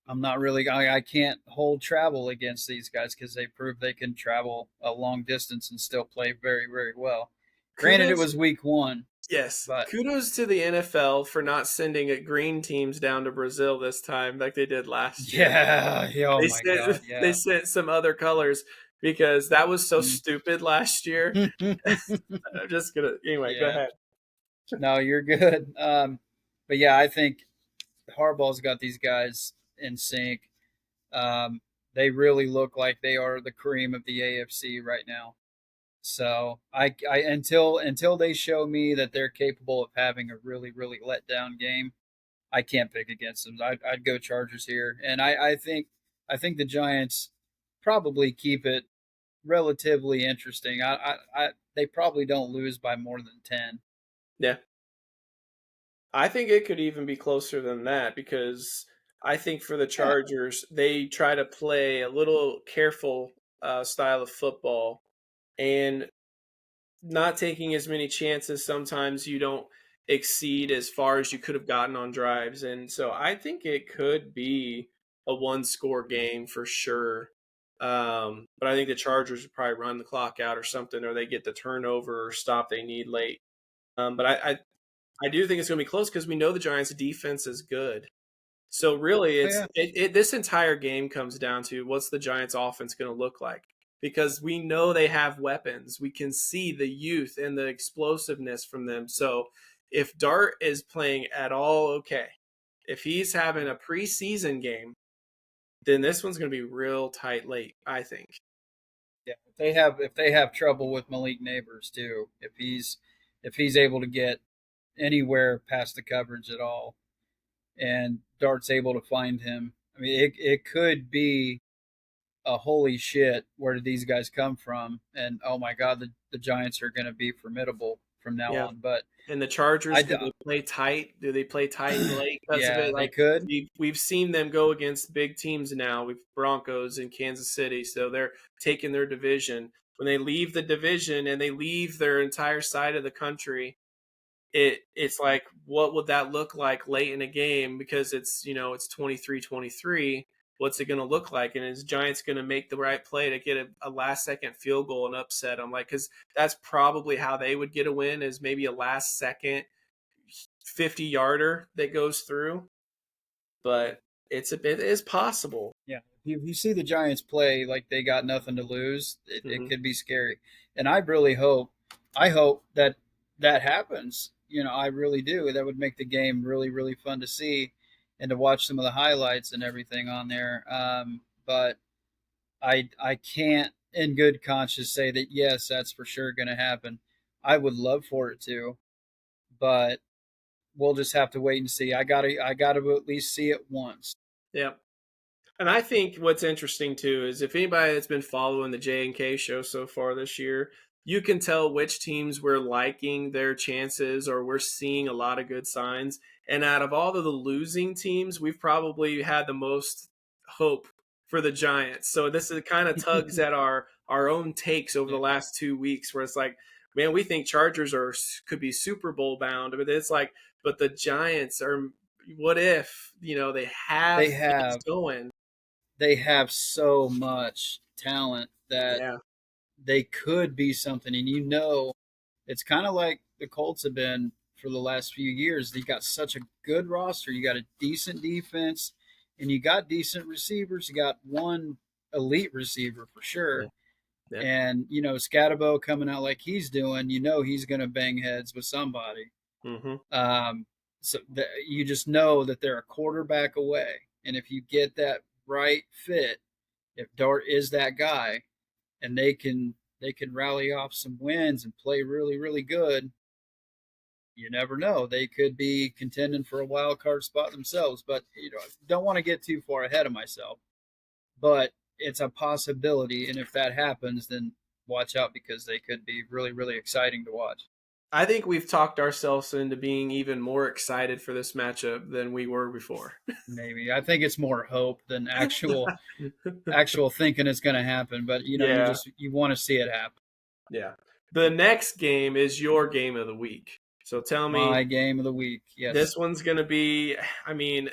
I'm not really I can't hold travel against these guys because they prove they can travel a long distance and still play very very well. Granted, it Kudos was week one, Yes. but Kudos to the NFL for not sending it green teams down to Brazil this time like they did last year. yeah, oh They my god, sent they yeah. sent some other colors because that was so stupid last year. I'm just gonna anyway, go Yeah, ahead. no, you're good. But yeah, I think Harbaugh's got these guys in sync. Um, they really look like they are the cream of the AFC right now. So I until they show me that they're capable of having a really really let down game, I can't pick against them. I'd go Chargers here, and I think the Giants probably keep it relatively interesting. They probably don't lose by more than 10. Yeah. I think it could even be closer than that because I think for the Yeah, Chargers, they try to play a little careful style of football and not taking as many chances. Sometimes you don't exceed as far as you could have gotten on drives. And so I think it could be a one score game for sure. But I think the Chargers would probably run the clock out or something, or they get the turnover or stop they need late. But I do think it's going to be close because we know the Giants' defense is good. So really, oh yeah, this entire game comes down to what's the Giants' offense going to look like because we know they have weapons. We can see the youth and the explosiveness from them. So if Dart is playing at all okay, if he's having a preseason game, then this one's going to be real tight late, I think. yeah. If they have trouble with Malik Neighbors too, if he's able to get anywhere past the coverage at all, and Dart's able to find him, I mean, it could be a holy shit, where did these guys come from? And oh my god, the Giants are going to be formidable from now Yeah. on. But And the Chargers, I, could they play tight? Do they play tight and late because of yeah, it? they Like could. we've seen them go against big teams now. We've Broncos in Kansas City, so they're taking their division. When they leave the division and they leave their entire side of the country, it's like what would that look like late in a game because it's 23-23. What's it going to look like, and is Giants going to make the right play to get a last second field goal and upset them? Like, because that's probably how they would get a win, is maybe a last second 50-yarder that goes through. But it is possible. Yeah, if you see the Giants play like they got nothing to lose, it Hmm. could be scary. And I hope that happens. I really do. That would make the game really, really fun to see, and to watch some of the highlights and everything on there. But I can't, in good conscience, say that yes, that's for sure going to happen. I would love for it to, but we'll just have to wait and see. I gotta at least see it once. Yeah. And I think what's interesting too is if anybody that's been following the J and K show so far this year, you can tell which teams we're liking their chances or we're seeing a lot of good signs. And out of all of the losing teams, we've probably had the most hope for the Giants. So this is kind of tugs at our own takes over the Yeah, last 2 weeks, where it's like, man, we think Chargers are could be Super Bowl bound, but it's like, but the Giants are. What if they have they things have going? they have so much talent that Yeah. they could be something, and it's kind of like the Colts have been for the last few years. They got such a good roster. You got a decent defense, and you got decent receivers. You got one elite receiver for Yeah. sure. Yeah. And Scatabo coming out like he's doing, he's going to bang heads with somebody. Mm-hmm. Um, you just know that they're a quarterback away, and if you get that right fit, if Dart is that guy, and they can rally off some wins and play really really good, you never know. They could be contending for a wild card spot themselves. But don't want to get too far ahead of myself. But it's a possibility, and if that happens, then watch out because they could be really really exciting to watch. I think we've talked ourselves into being even more excited for this matchup than we were before. Maybe I think it's more hope than actual thinking it's going to happen. But Yeah. you want to see it happen. Yeah. The next game is your game of the week. So tell me, My game of the week, yes, this one's going to be, I mean,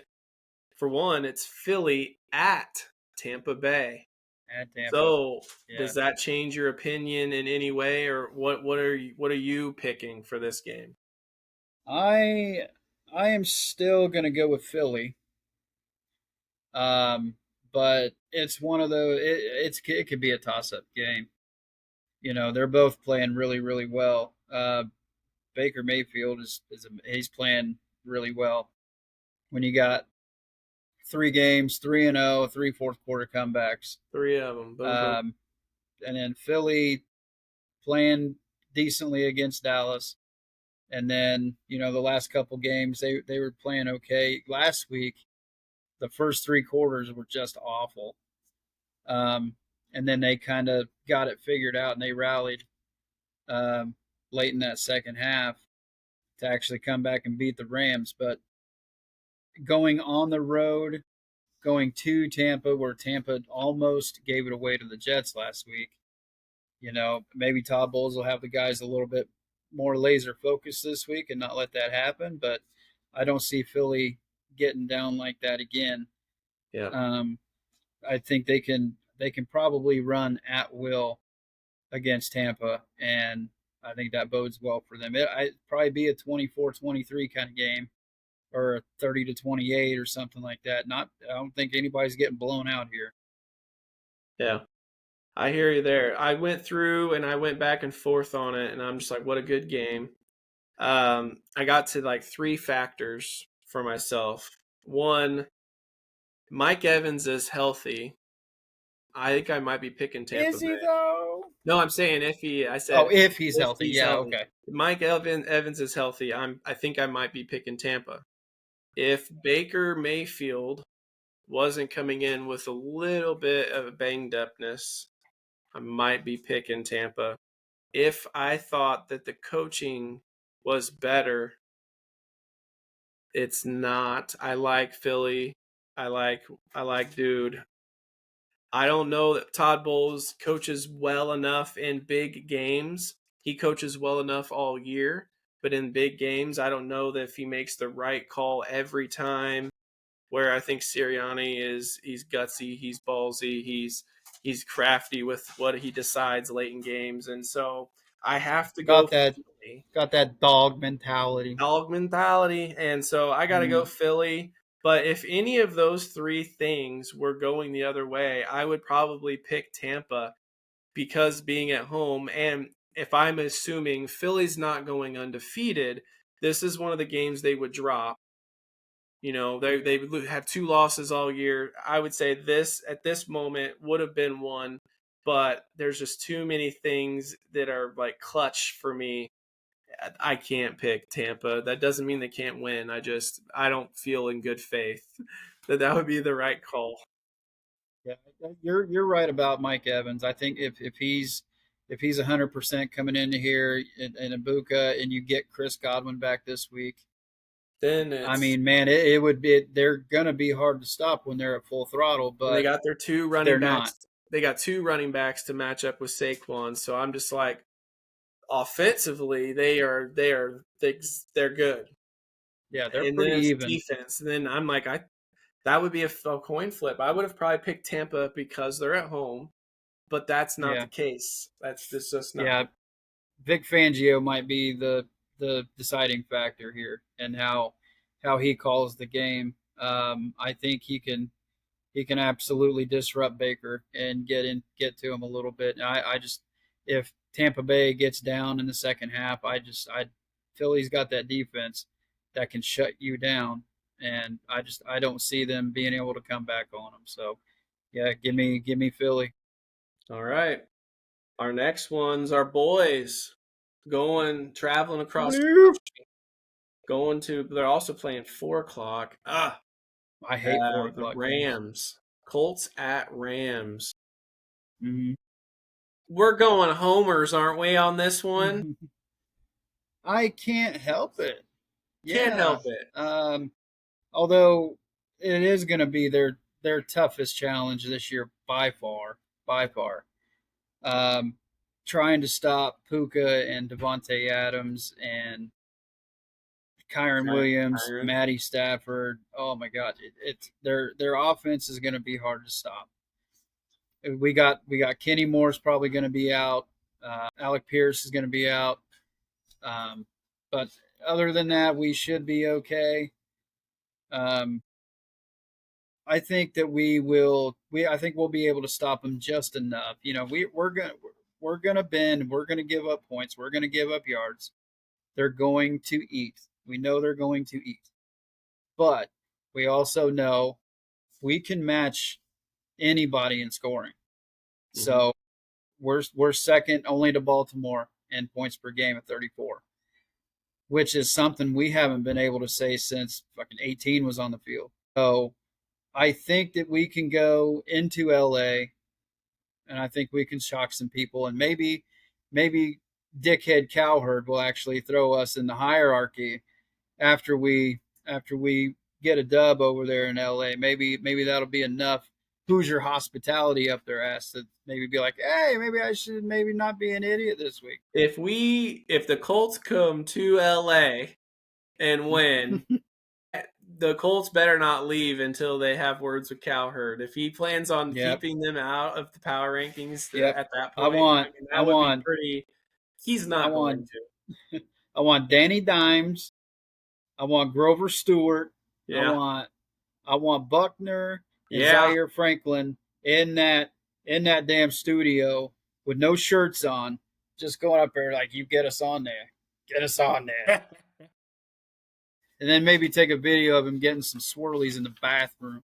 for one, it's Philly at Tampa Bay. at Tampa. So, Yeah, does that change your opinion in any way, or what are you picking for this game? I I am still going to go with Philly. Um, but it's one of those. It could be a toss-up game. They're both playing really, really well. Baker Mayfield he's playing really well. When you got 3 games, 3-0, three fourth quarter comebacks, Three of them. Boom, boom. um, and then Philly playing decently against Dallas, and then the last couple games they were playing okay. Last week, the first 3 quarters were just awful. Um, and then they kind of got it figured out and they rallied um, late in that second half to actually come back and beat the Rams. But going on the road, going to Tampa, where Tampa almost gave it away to the Jets last week, maybe Todd Bowles will have the guys a little bit more laser focused this week and not let that happen. But I don't see Philly getting down like that again. Yeah. Um, I think they can probably run at will against Tampa, and I think that bodes well for them. I'd probably be a 24-23 kind of game, or a 30-28 or something like that. I don't think anybody's getting blown out here. Yeah. I hear you there. I went through and I went back and forth on it, and I'm just like, what a good game. I got to like three factors for myself. One, Mike Evans is healthy. I think I might be picking Tampa Is he Bay. though? No, I'm saying if he. I Oh, said if he's if healthy, he's yeah, healthy. okay. Mike Evans is healthy. I think I might be picking Tampa. If Baker Mayfield wasn't coming in with a little bit of a banged upness, I might be picking Tampa. If I thought that the coaching was better, it's not. I like Philly. I like I like dude. I don't know that Todd Bowles coaches well enough in big games. He coaches well enough all year, but in big games, I don't know that if he makes the right call every time. Where I think Sirianni he's gutsy, he's ballsy, he's crafty with what he decides late in games, and so I have to go Got that Philly. got that dog mentality. Dog mentality, and so I got to go Mm. Philly. But if any of those three things were going the other way, I would probably pick Tampa because being at home. And if I'm assuming Philly's not going undefeated, this is one of the games they would drop. They have two losses all year. I would say this at this moment would have been one, but there's just too many things that are like clutch for me. I can't pick Tampa. That doesn't mean they can't win. I don't feel in good faith that would be the right call. Yeah, you're right about Mike Evans. I think if he's 100% coming into here in Ibuka, and you get Chris Godwin back this week, then I it's mean, man, it would be they're gonna be hard to stop when they're at full throttle, and they but got their two running they're not. backs. They got two running backs to match up with Saquon. So I'm just like, offensively, they're good, Yeah, they're and then pretty it's even. defense. And then I'm like, I that would be a coin flip. I would have probably picked Tampa because they're at home, but that's not the Yeah, case. That's just not. yeah. Vic Fangio might be the deciding factor here, and how he calls the game. I think he can absolutely disrupt Baker and get to him a little bit. I just if Tampa Bay gets down in the second half, I Philly's got that defense that can shut you down, and I don't see them being able to come back on them. So yeah, give me Philly. All right. Our next ones are boys traveling across the Blue. country, going to. They're also playing 4 o'clock. I hate four The o'clock games. Rams, Colts at Rams. Mm-hmm. We're going homers, aren't we, on this one? I can't help it. Can't Yeah. help it. Although it is going to be their toughest challenge this year by far, by far. Um, Trying to stop Puka and Devontae Adams and Kyron Williams, Kyron. Matty Stafford. Oh my God, it's their offense is going to be hard to stop. We got Kenny Moore's probably going to be out. Alec Pierce is going to be out. But other than that, we should be okay. Um, I think that we will. I think we'll be able to stop them just enough. We're gonna bend. We're gonna give up points. We're gonna give up yards. They're going to eat. We know they're going to eat. But we also know we can match anybody in scoring. Mm-hmm. So we're second only to Baltimore in points per game at 34, which is something we haven't been able to say since fucking 18 was on the field. So I think that we can go into LA and I think we can shock some people and maybe dickhead Cowherd will actually throw us in the hierarchy after we get a dub over there in LA. Maybe that'll be enough Hoosier hospitality up their ass to maybe be like, hey, maybe I should maybe not be an idiot this week. If the Colts come to LA and win, the Colts better not leave until they have words with Cowherd. If he plans on Yep. keeping them out of the power rankings Yep. at that I point, I want mean I that would be want pretty. He's I not going want to. I want Danny Dimes. I want Grover Stewart. I Yeah, want I want Buckner and yeah. Zaire Franklin in that damn studio with no shirts on, just going up there like you get us on there. Get us on there. And then maybe take a video of him getting some swirlies in the bathroom.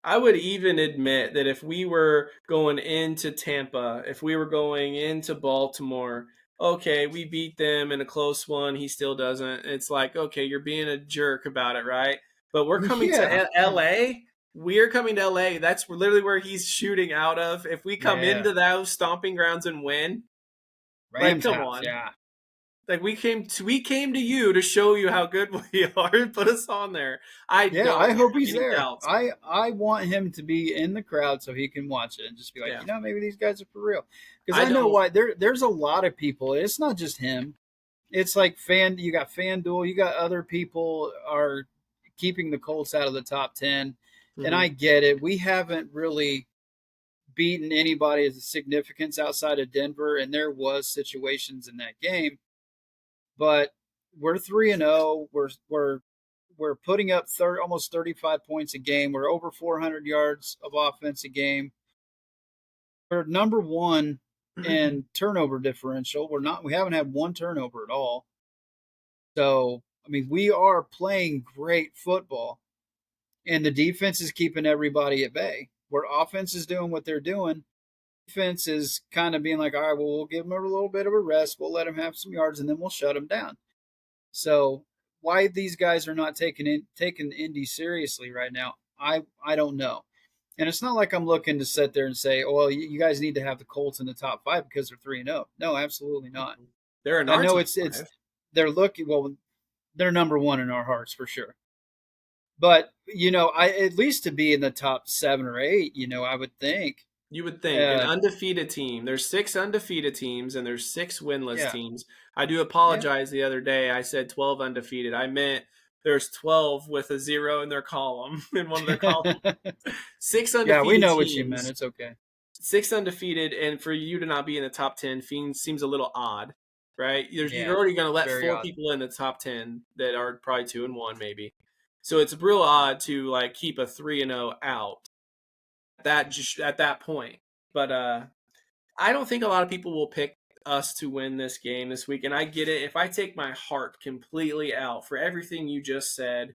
I would even admit that if we were going into Tampa, if we were going into Baltimore, okay, we beat them in a close one. He still doesn't. It's like, okay, you're being a jerk about it, right? But we're coming to Yeah. LA. We're coming to LA. That's literally where he's shooting out of. If we come Yeah. into those stomping grounds and win, like, Rams come house, on. yeah. Like we came to you to show you how good we are and put us on there. I Yeah, don't I hope have he's any there. doubts. I want him to be in the crowd so he can watch it and just be like, Yeah. maybe these guys are for real. Because I I know don't. why there's a lot of people. It's not just him. It's like you got FanDuel, you got other people are keeping the Colts out of the top 10. And Mhm. I get it. We haven't really beaten anybody of significance outside of Denver, and there was situations in that game. But we're 3-0. We're putting up almost 35 points a game. We're over 400 yards of offense a game. We're number one in turnover differential. We haven't had one turnover at all. So, I mean, we are playing great football, and the defense is keeping everybody at bay. Where offense is doing what they're doing, defense is kind of being like, all right, well, we'll give them a little bit of a rest. We'll let them have some yards, and then we'll shut them down. So, why these guys are not taking Indy seriously right now, I don't know. And it's not like I'm looking to sit there and say, oh, well, you guys need to have the Colts in the top five because they're 3-0. No, absolutely not. They're in I our know top it's five. they're looking well. they're number one in our hearts for sure. But I at least to be in the top 7 or 8. I would think. You would think an Uh, undefeated team. There's six undefeated teams and there's six winless yeah, teams. I do yeah, apologize the other day. I said 12 undefeated. I meant there's 12 with a zero in their column in one of their columns. Six yeah. We undefeated know what you meant. teams, It's okay. six undefeated, and for you to not be in the top 10 seems a little odd, right? You're Yeah, already going to let very four odd. people in the top 10 that are probably 2-1 maybe. So it's real odd to like keep a 3-0 out that just at that point. But I don't think a lot of people will pick us to win this game this week, and I get it. If I take my heart completely out for everything you just said,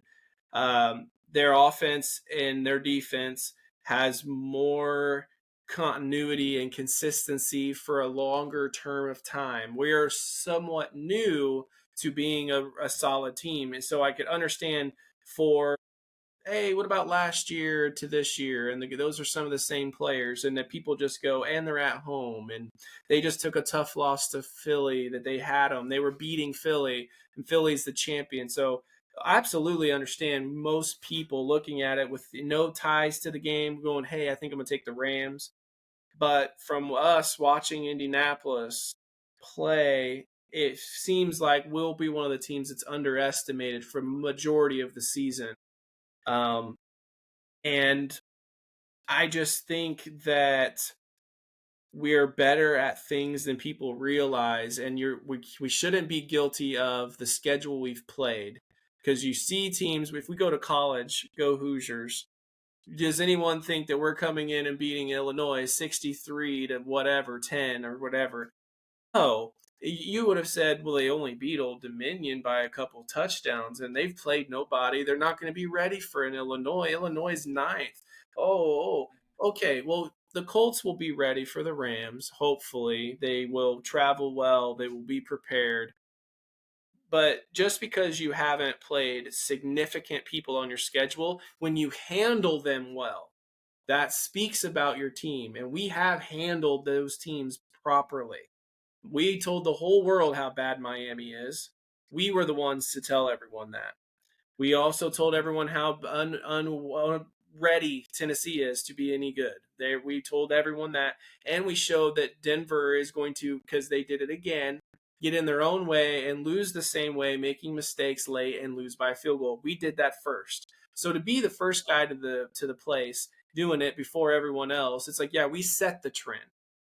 their offense and their defense has more continuity and consistency for a longer term of time. We are somewhat new to being a solid team, and so I could understand for hey, what about last year to this year? And those are some of the same players, and that people just go, and they're at home, and they just took a tough loss to Philly. That they had them, they were beating Philly, and Philly's the champion. So I absolutely understand most people looking at it with no ties to the game, going, "Hey, I think I'm gonna take the Rams." But from us watching Indianapolis play, it seems like we'll be one of the teams that's underestimated for majority of the season. Um, and I just think that we're better at things than people realize, and we shouldn't be guilty of the schedule we've played because you see teams. If we go to college, go Hoosiers. Does anyone think that we're coming in and beating Illinois 63 to whatever 10 or whatever? No, you would have said, well, they only beat Old Dominion by a couple touchdowns, and they've played nobody. They're not going to be ready for an Illinois. Illinois is ninth. Okay. Well, the Colts will be ready for the Rams. Hopefully, they will travel well. They will be prepared. But just because you haven't played significant people on your schedule, when you handle them well, that speaks about your team. And we have handled those teams properly. We told the whole world how bad Miami is. We were the ones to tell everyone that. We also told everyone how ready Tennessee is to be any good. We told everyone that, and we showed that Denver is going to, because they did it again, get in their own way and lose the same way, making mistakes late and lose by a field goal. We did that first. So to be the first guy to the place doing it before everyone else, it's like, yeah, we set the trend.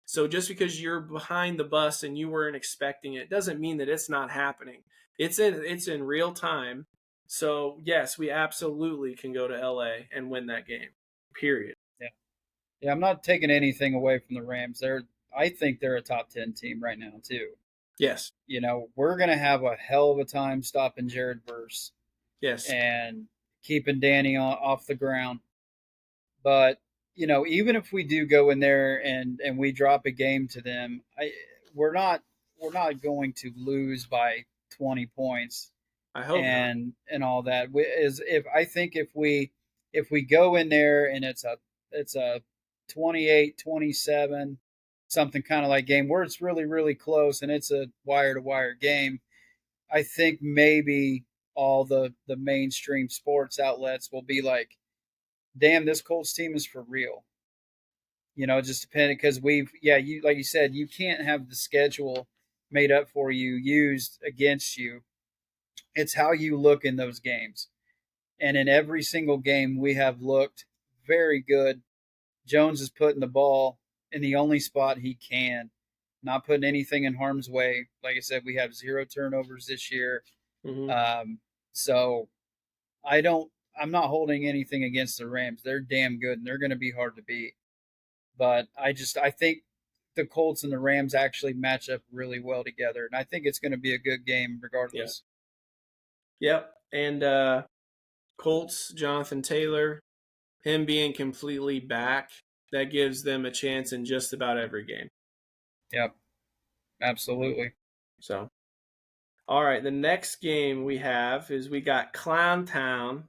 So just because you're behind the bus and you weren't expecting it doesn't mean that it's not happening. It's in real time. So yes, we absolutely can go to LA and win that game. Period. Yeah, yeah. I'm not taking anything away from the Rams. I think they're a top 10 team right now too. Yes. We're gonna have a hell of a time stopping Jared Verse Yes. and keeping Danny off the ground. But even if we do go in there and we drop a game to them, we're not we're not going to lose by 20 points I hope not. and all that. Is if I think if we go in there and it's a 28-27 something kind of like game where it's really really close and it's a wire to wire game, I think maybe all the mainstream sports outlets will be like, damn, this Colts team is for real. Just depending because you like you said, you can't have the schedule made up for you used against you. It's how you look in those games. And in every single game, we have looked very good. Jones is putting the ball in the only spot he can, not putting anything in harm's way. Like I said, we have 0 turnovers this year. Hmm. Um, so I don't. I'm not holding anything against the Rams. They're damn good, and they're going to be hard to beat. But I think the Colts and the Rams actually match up really well together, and I think it's going to be a good game Yeah. regardless. Yep. And Colts, Jonathan Taylor, him being completely back, that gives them a chance in just about every game. Yep, absolutely. So, all right, the next game we have is we got Clown Town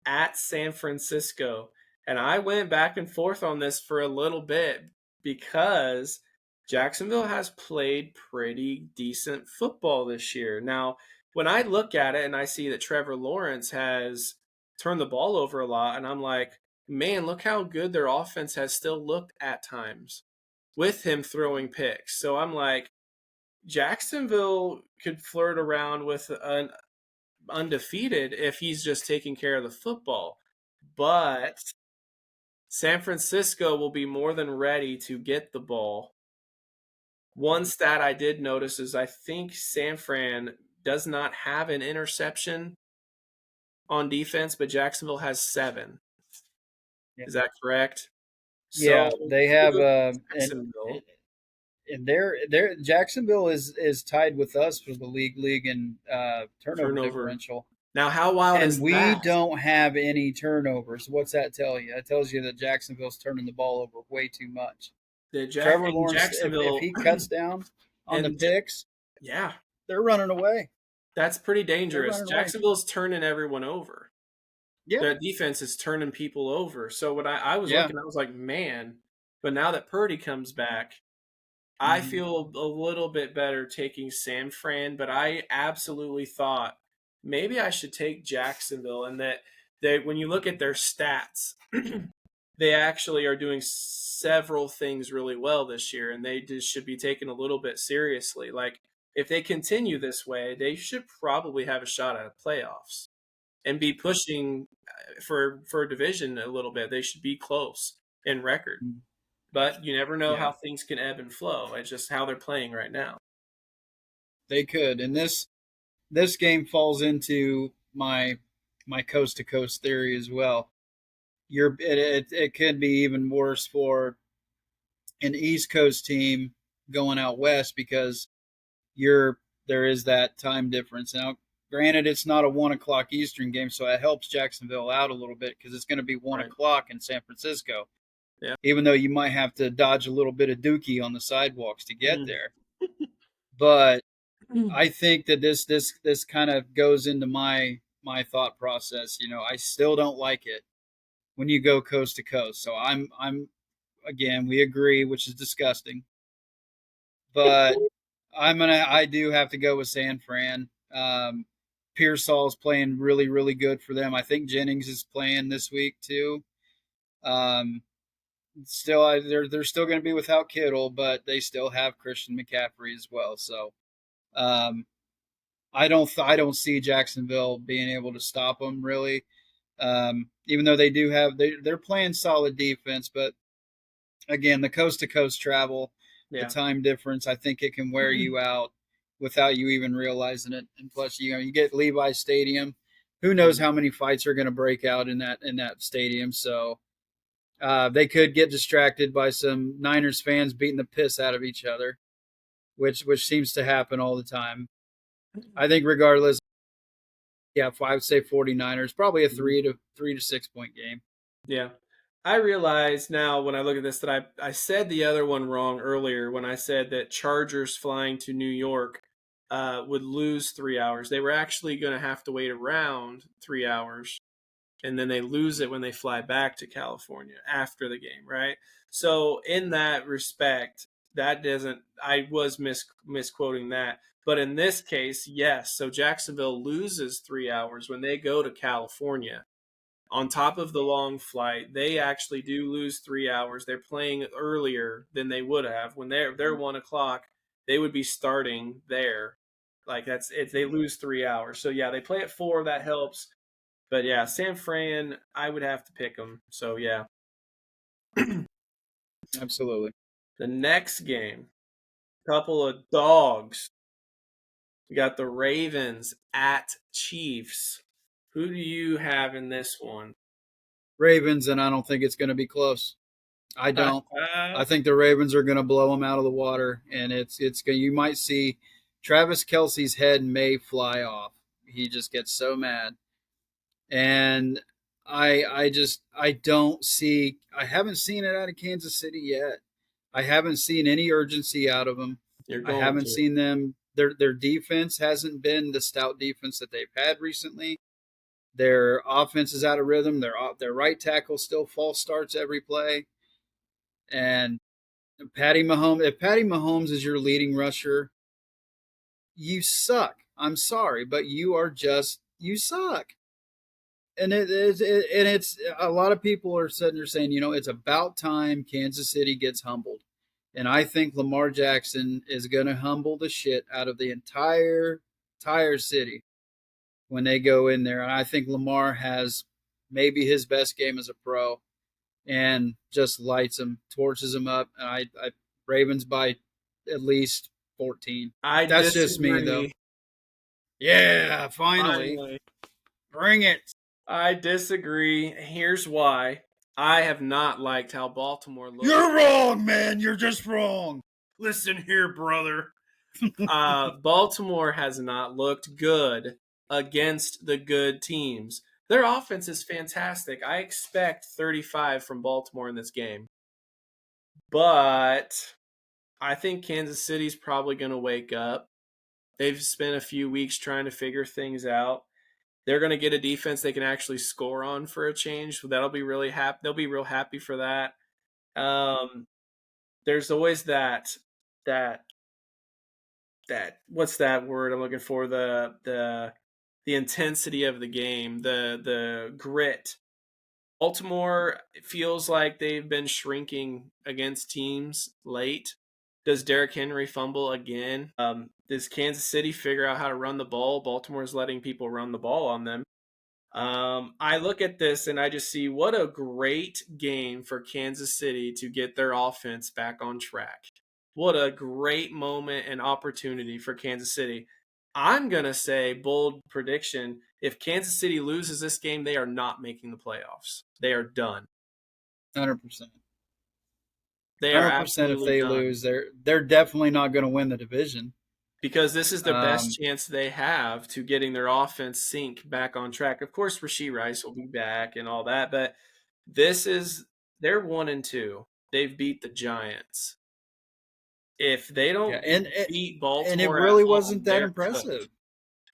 at San Francisco. And I went back and forth on this for a little bit because Jacksonville has played pretty decent football this year. Now, when I look at it and I see that Trevor Lawrence has turned the ball over a lot, and I'm like, man, look how good their offense has still looked at times with him throwing picks. So I'm like, Jacksonville could flirt around with an undefeated if he's just taking care of the football. But San Francisco will be more than ready to get the ball. One stat I did notice is I think San Fran does not have an interception on defense, but Jacksonville has 7. Yeah, Is that correct? yeah, So they have kudos to and Jacksonville. they're Jacksonville is tied with us for the league in turnover Turnover. differential. Now, how wild And is we that? don't have any turnovers. What's that tell you? That tells you that Jacksonville's turning the ball over way too much. Trevor And Lawrence, if Jacksonville he cuts down on the and picks, yeah, they're running away. that's pretty They're dangerous. running away. Jacksonville's turning everyone over. Yeah, Their defense is turning people over. So when I was yeah. looking, I was like, man. But now that Purdy comes back, I Hmm. feel a little bit better taking San Fran, but I absolutely thought maybe I should take Jacksonville, and that they, when you look at their stats, they actually are doing several things really well this year, and they just should be taken a little bit seriously. Like, if they continue this way, they should probably have a shot at playoffs and be pushing for a division a little bit. They should be close in record, but you never know Yeah, how things can ebb and flow. It's just how they're playing right now. they could. And this game falls into my coast to coast theory as well. It could be even worse for an East Coast team going out west because you're there is that time difference. Now, granted, it's not a 1 o'clock Eastern game, so it helps Jacksonville out a little bit because it's going to be one Right. o'clock in San Francisco. Yeah. Even though you might have to dodge a little bit of dookie on the sidewalks to get Mm. there, but I think that this kind of goes into my thought process. You know, I still don't like it when you go coast to coast. So I'm again, we agree, which is disgusting. But I do have to go with San Fran. Pearsall's playing really, really good for them. I think Jennings is playing this week too. Um, they're still going to be without Kittle, but they still have Christian McCaffrey as well. So um, I don't see Jacksonville being able to stop them really. Even though they're playing solid defense, but again, the coast to coast travel, the Yeah. time difference, I think it can wear you out without you even realizing it. And plus, you get Levi Stadium. Who knows how many fights are going to break out in that stadium? So they could get distracted by some Niners fans beating the piss out of each other, which seems to happen all the time. I think regardless, yeah, I would say 49ers, probably a 3 to 6 point game. Yeah. I realize now when I look at this that I said the other one wrong earlier when I said that Chargers flying to New York would lose 3 hours. They were actually going to have to wait around 3 hours, and then they lose it when they fly back to California after the game, right? So in that respect, that doesn't. I was misquoting that, but in this case, yes. So Jacksonville loses 3 hours when they go to California. On top of the long flight, they actually do lose 3 hours. They're playing earlier than they would have. When they're 1 o'clock, they would be starting there. Like that's it. They lose 3 hours. So yeah, they play at 4. That helps. But yeah, San Fran, I would have to pick them. So yeah, Absolutely. the next game, couple of dogs. We got the Ravens at Chiefs. Who do you have in this one? Ravens, and I don't think it's going to be close. I don't. I uh, think the Ravens are going to blow them out of the water, and it's you might see Travis Kelsey's head may fly off. He just gets so mad, and I don't see. I haven't seen it out of Kansas City yet. I haven't seen any urgency out of them. you're I going haven't to. seen them. Their defense hasn't been the stout defense that they've had recently. Their offense is out of rhythm. Their right tackle still false starts every play, and Patty Mahomes. If Patty Mahomes is your leading rusher, you suck. I'm sorry, but you suck. And it's a lot of people are sitting there saying, it's about time Kansas City gets humbled. And I think Lamar Jackson is going to humble the shit out of the entire city when they go in there. And I think Lamar has maybe his best game as a pro and just lights them, torches them up. And I Ravens by at least 14. I That's just me though. disagree. Yeah, finally, Finally. bring it. I disagree. Here's why. I have not liked how Baltimore looked. You're wrong, man. You're just wrong. Listen here, brother. Baltimore has not looked good against the good teams. Their offense is fantastic. I expect 35 from Baltimore in this game. But I think Kansas City's probably going to wake up. They've spent a few weeks trying to figure things out. They're going to get a defense they can actually score on for a change. So that'll be really happy. They'll be real happy for that. Um, there's always that that what's that word I'm looking for, the intensity of the game, the grit. Baltimore feels like they've been shrinking against teams late. Does Derrick Henry fumble again? Does Kansas City figure out how to run the ball? Baltimore's letting people run the ball on them. I look at this and I just see what a great game for Kansas City to get their offense back on track. What a great moment and opportunity for Kansas City. I'm going to say, bold prediction, if Kansas City loses this game, they are not making the playoffs. They are done. 100%. They are 100%. If absolutely they done lose, they're definitely not going to win the division. because this is the best Um, chance they have to getting their offense sync back on track. Of course, Rasheed Rice will be back and all that, but this is they're 1-2. They've beat the Giants. If they yeah, don't beat and it Baltimore at really home, wasn't that they're cooked. impressive.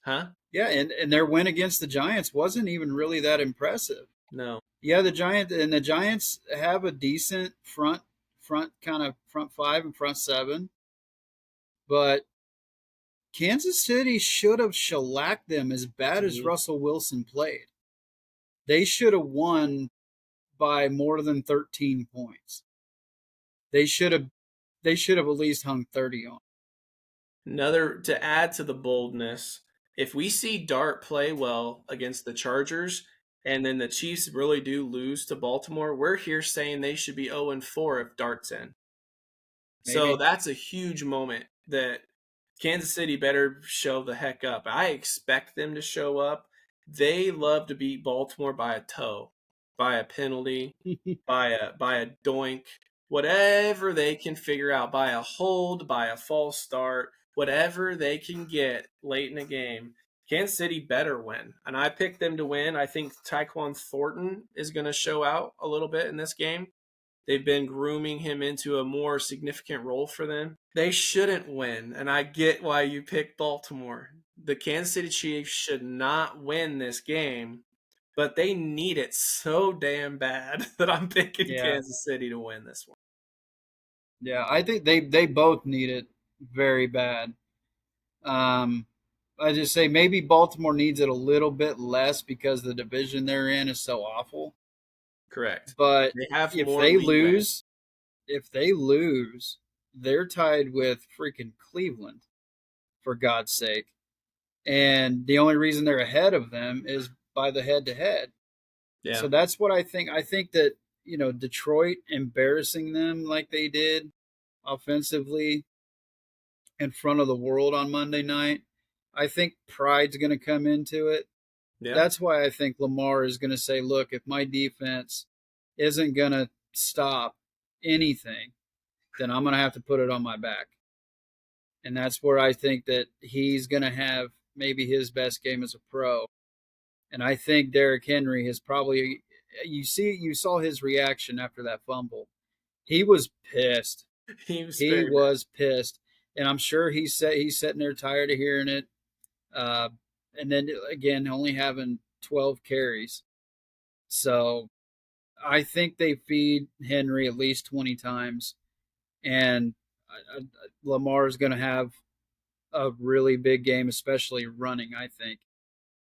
Huh? Yeah, and their win against the Giants wasn't even really that impressive. No. Yeah, the Giants have a decent front kind of front five and front seven, but Kansas City should have shellacked them as bad as Mhm. Russell Wilson played. They should have won by more than 13 points. They should have they should have at least hung 30 on. Another to add to the boldness, if we see Dart play well against the Chargers and then the Chiefs really do lose to Baltimore, we're here saying they should be 0-4 if Dart's in. So Maybe. that's a huge moment that Kansas City better show the heck up. I expect them to show up. They love to beat Baltimore by a toe, by a penalty, by a doink, whatever they can figure out, by a hold, by a false start, whatever they can get late in the game. Kansas City better win, and I picked them to win. I think Tyquan Thornton is going to show out a little bit in this game. They've been grooming him into a more significant role for them. They shouldn't win, and I get why you picked Baltimore. The Kansas City Chiefs should not win this game, but they need it so damn bad that I'm picking Yeah. Kansas City to win this one. Yeah, I think they both need it very bad. Um, I just say maybe Baltimore needs it a little bit less because the division they're in is so awful. Correct. But They have if more they leeway. lose, if they lose, they're tied with freaking Cleveland, for God's sake. And the only reason they're ahead of them is by the head to head. Yeah. So that's what I think. I think that, Detroit embarrassing them like they did offensively in front of the world on Monday night, I think pride's going to come into it. Yeah. That's why I think Lamar is going to say, look, if my defense isn't going to stop anything, then I'm going to have to put it on my back. And that's where I think that he's going to have maybe his best game as a pro. And I think Derrick Henry has probably you saw his reaction after that fumble. He was pissed. He was He very bad. was pissed. And I'm sure he's sitting there tired of hearing it. Uh, and then again, only having 12 carries. So I think they feed Henry at least 20 times, and Lamar is going to have a really big game, especially running. I think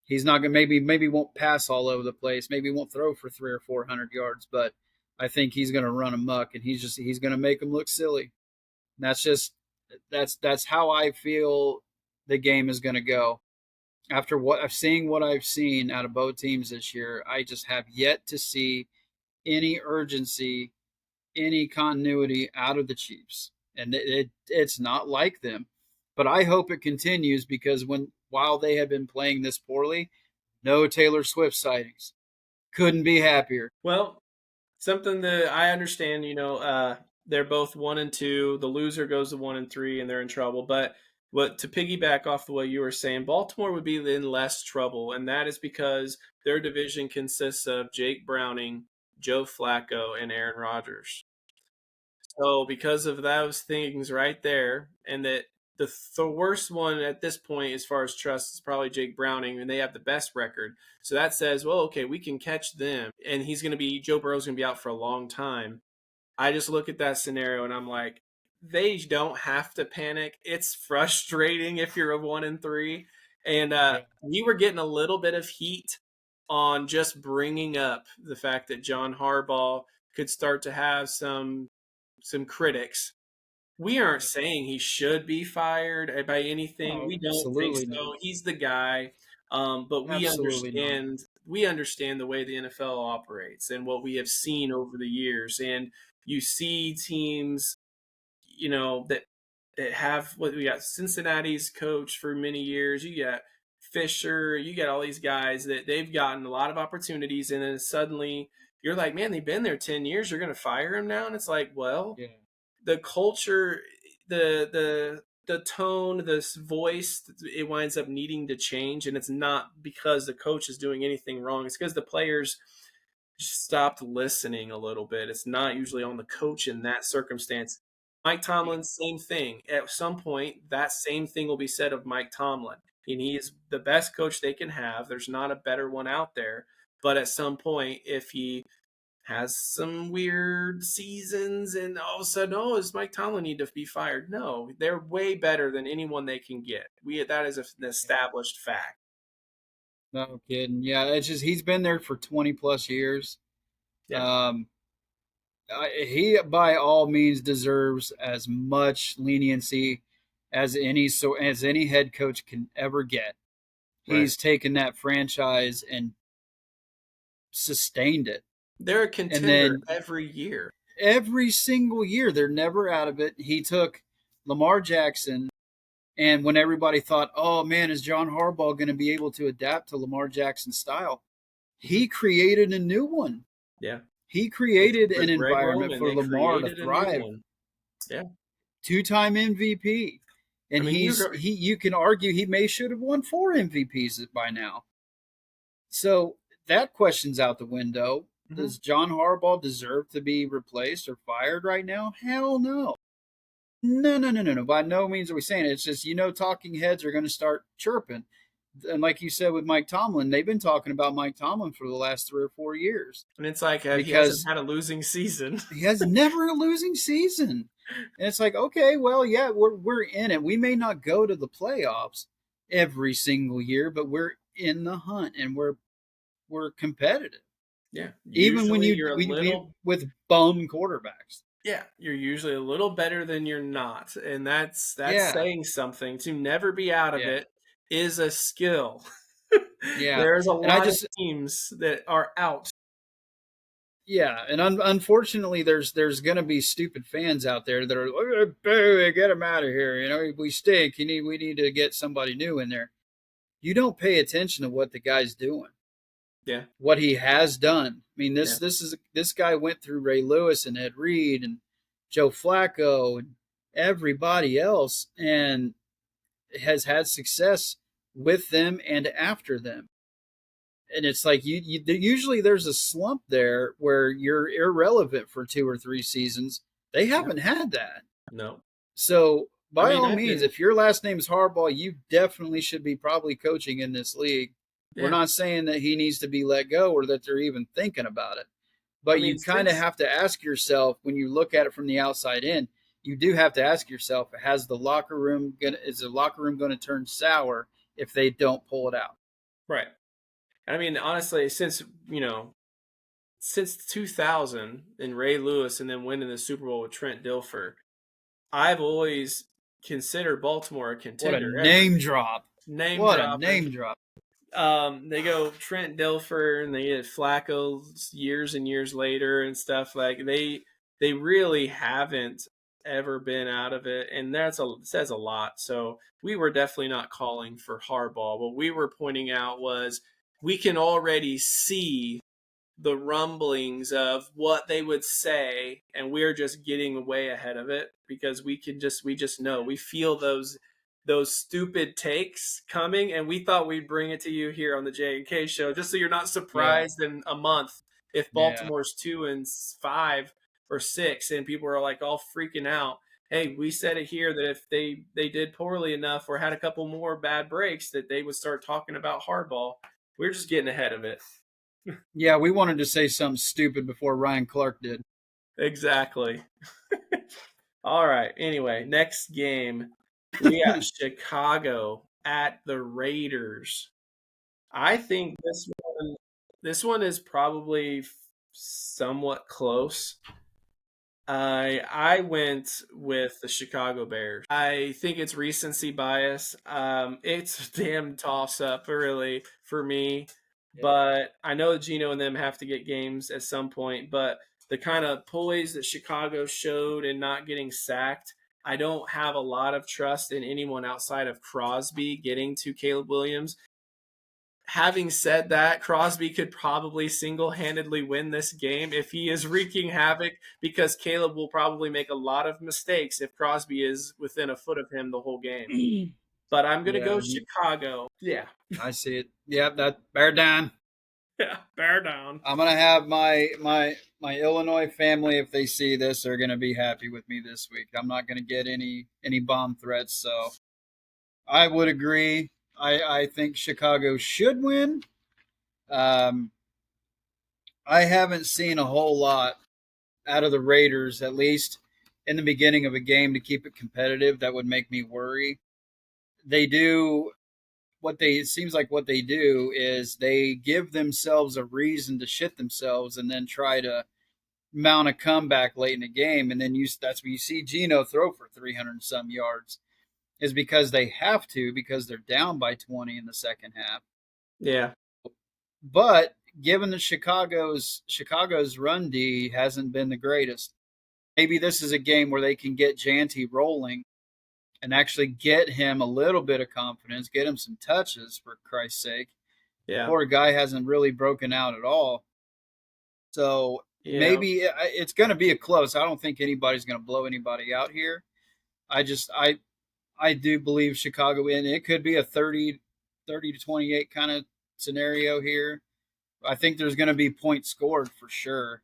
he's not gonna maybe won't pass all over the place, maybe won't throw for 300 or 400 yards, but I think he's gonna run amok, and he's gonna make them look silly. And that's just that's how I feel the game is gonna go. After what I've seen out of both teams this year, I just have yet to see any urgency, any continuity out of the Chiefs, and it's not like them. But I hope it continues because while they have been playing this poorly, no Taylor Swift sightings. Couldn't be happier. Well, something that I understand, they're both 1-2. The loser goes to 1-3, and they're in trouble. But what to piggyback off the way you were saying, Baltimore would be in less trouble, and that is because their division consists of Jake Browning, Joe Flacco, and Aaron Rodgers. So because of those things right there, and that the worst one at this point as far as trust is probably Jake Browning, and they have the best record. So that says, well, okay, we can catch them, and Joe Burrow's going to be out for a long time. I just look at that scenario and I'm like, they don't have to panic. It's frustrating if you're a 1-3, and Yeah. we were getting a little bit of heat on just bringing up the fact that John Harbaugh could start to have some critics. We aren't saying he should be fired by anything. No, We don't think absolutely not. so. He's the guy. But Absolutely not. we understand the way the NFL operates and what we have seen over the years. And you see teams, that have what we got Cincinnati's coach for many years. You got Fisher, you got all these guys that they've gotten a lot of opportunities, and then suddenly you're like, man, they've been there 10 years. You're going to fire him now? And it's like, well, Yeah. the culture, the tone, this voice, it winds up needing to change, and it's not because the coach is doing anything wrong. It's because the players stopped listening a little bit. It's not usually on the coach in that circumstance. Mike Yeah. Tomlin, same thing. At some point, that same thing will be said of Mike Tomlin. And he is the best coach they can have. There's not a better one out there. But at some point, if he has some weird seasons and all of a sudden, oh, does Mike Tomlin need to be fired? No, they're way better than anyone they can get. That is an established fact. No kidding. Yeah, it's just he's been there for 20 plus years. Yeah, Um, he by all means deserves as much leniency as any head coach can ever get. right. He's taken that franchise and sustained it. They're a And contender then every year. every single year, they're never out of it. He took Lamar Jackson, and when everybody thought, oh man, is John Harbaugh going to be able to adapt to Lamar Jackson's style? Mhm. He created a new one. Yeah. He created an With Greg environment Roman, for they Lamar to created a new thrive. one. Yeah. Two-time MVP. I And mean, you can argue he may should have won 4 MVPs by now. So that question's out the window. mhm. Does John Harbaugh deserve to be replaced or fired right now? Hell no. No, no, no, no, no. By no means are we saying it. It's just, talking heads are going to start chirping. And like you said with Mike Tomlin, they've been talking about Mike Tomlin for the last 3 or 4 years And it's like he hasn't because had a losing season. he has never a losing season. And it's like, okay, well, yeah, we're in it. We may not go to the playoffs every single year, but we're in the hunt and we're competitive. Yeah. Even when Usually you're a we little with bum quarterbacks. Yeah, you're usually a little better than you're not. And that's Yeah, saying something. To never be out of yeah, it is a skill. yeah. There's a And I lot of just teams that are out. Yeah, and unfortunately, there's going to be stupid fans out there that are boo, get him out of here. We stink. We need to get somebody new in there. You don't pay attention to what the guy's doing, Yeah. what he has done. I mean, Yeah. this guy went through Ray Lewis and Ed Reed and Joe Flacco and everybody else, and has had success with them and after them. And it's like usually there's a slump there where you're irrelevant for 2 or 3 seasons. They Yeah. haven't had that. No. So I by mean, all I've means, been if your last name is Harbaugh, you definitely should be probably coaching in this league. We're yeah. not saying that he needs to be let go or that they're even thinking about it, I but mean, you kind of since have to ask yourself when you look at it from the outside in, you do have to ask yourself: is the locker room going to turn sour if they don't pull it out? Right. I mean, honestly, since 2000 and Ray Lewis and then winning the Super Bowl with Trent Dilfer, I've always considered Baltimore a What a contender every name drop! name What a dropping. name drop! They go Trent Dilfer and they get Flacco years and years later and stuff like they really haven't ever been out of it, and says a lot. So we were definitely not calling for Harbaugh. What we were pointing out was we can already see the rumblings of what they would say, and we're just getting way ahead of it because we just know, we feel those stupid takes coming, and we thought we'd bring it to you here on the J&K show just so you're not Yeah, surprised in a month if yeah, Baltimore's 2-5 or 6 and people are like all freaking out. Hey, we said it here that if they did poorly enough or had a couple more bad breaks that they would start talking about hardball. We're just getting ahead of it. yeah. We wanted to say something stupid before Ryan Clark did. Exactly. All right. Anyway, next game, we got Chicago at the Raiders. I think this one is probably somewhat close. I went with the Chicago Bears. I think it's recency bias. It's a damn toss up, really, for me. Yeah. But I know Gino and them have to get games at some point. But the kind of poise that Chicago showed in not getting sacked, I don't have a lot of trust in anyone outside of Crosby getting to Caleb Williams. Having said that, Crosby could probably single-handedly win this game if he is wreaking havoc because Caleb will probably make a lot of mistakes if Crosby is within a foot of him the whole game. But I'm going to Yeah, go Chicago. Yeah. I see it. Yep, that bear down. Yeah. Bear down. I'm gonna have my Illinois family. If they see this, they're gonna be happy with me this week. I'm not gonna get any bomb threats. So I would agree. I think Chicago should win. Um, I haven't seen a whole lot out of the Raiders, at least in the beginning of a game, to keep it competitive. That would make me worry. They do it seems like what they do is they give themselves a reason to shit themselves and then try to mount a comeback late in the game, and then that's when you see Geno throw for 300 some yards, is because they have to, because they're down by 20 in the second half. Yeah. But given that Chicago's run D hasn't been the greatest, maybe this is a game where they can get Janty rolling and actually get him a little bit of confidence, get him some touches, for Christ's sake. Yeah. Poor guy hasn't really broken out at all. So Yeah. maybe it's going to be a close. I don't think anybody's going to blow anybody out here. I do believe Chicago in. It could be a 30 to 28 kind of scenario here. I think there's going to be points scored for sure.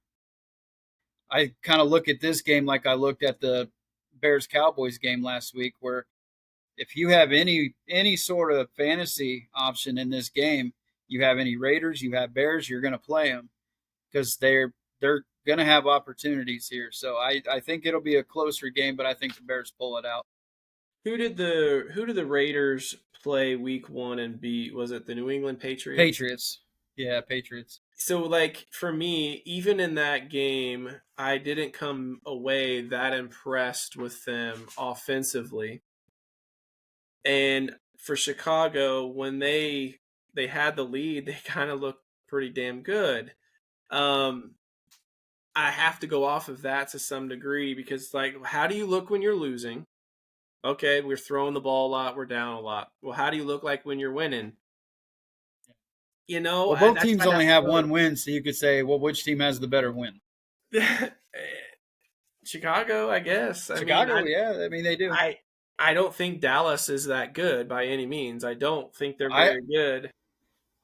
I kind of look at this game like I looked at the Bears Cowboys game last week, where if you have any sort of fantasy option in this game, you have any Raiders, you have Bears, you're going to play them because they're going to have opportunities here. So I think it'll be a closer game, but I think the Bears pull it out. Who did the Raiders play week 1 and beat? Was it the New England Patriots? Patriots, yeah, Patriots. So like for me, even in that game, I didn't come away that impressed with them offensively. And for Chicago, when they had the lead, they kind of looked pretty damn good. Um, I have to go off of that to some degree because like, how do you look when you're losing? Okay, we're throwing the ball a lot, we're down a lot. Well, how do you look like when you're winning? Well, both That's teams I'd have only to have go. one win, so you could say, well, which team has the better win? Chicago, I guess. I mean, Chicago, yeah, I mean they do. I I don't think Dallas is that good by any means. I don't think they're I very good.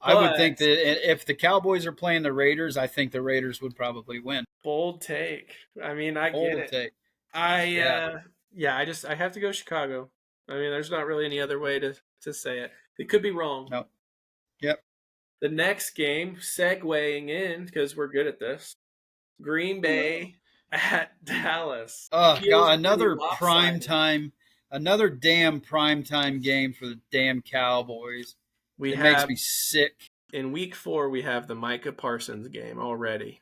I would But think that if the Cowboys are playing the Raiders, I think the Raiders would probably win. bold take. I mean, I get Bold it. take. I Yeah. yeah, I have to go Chicago. I mean, there's not really any other way to say it. It could be wrong. No. Yep. The next game, segueing in because we're good at this. Green Bay. at Dallas. Oh Feels God, pretty lopsided. another damn prime time game for the damn Cowboys. We It makes have me sick. in week 4 we have the Micah Parsons game already.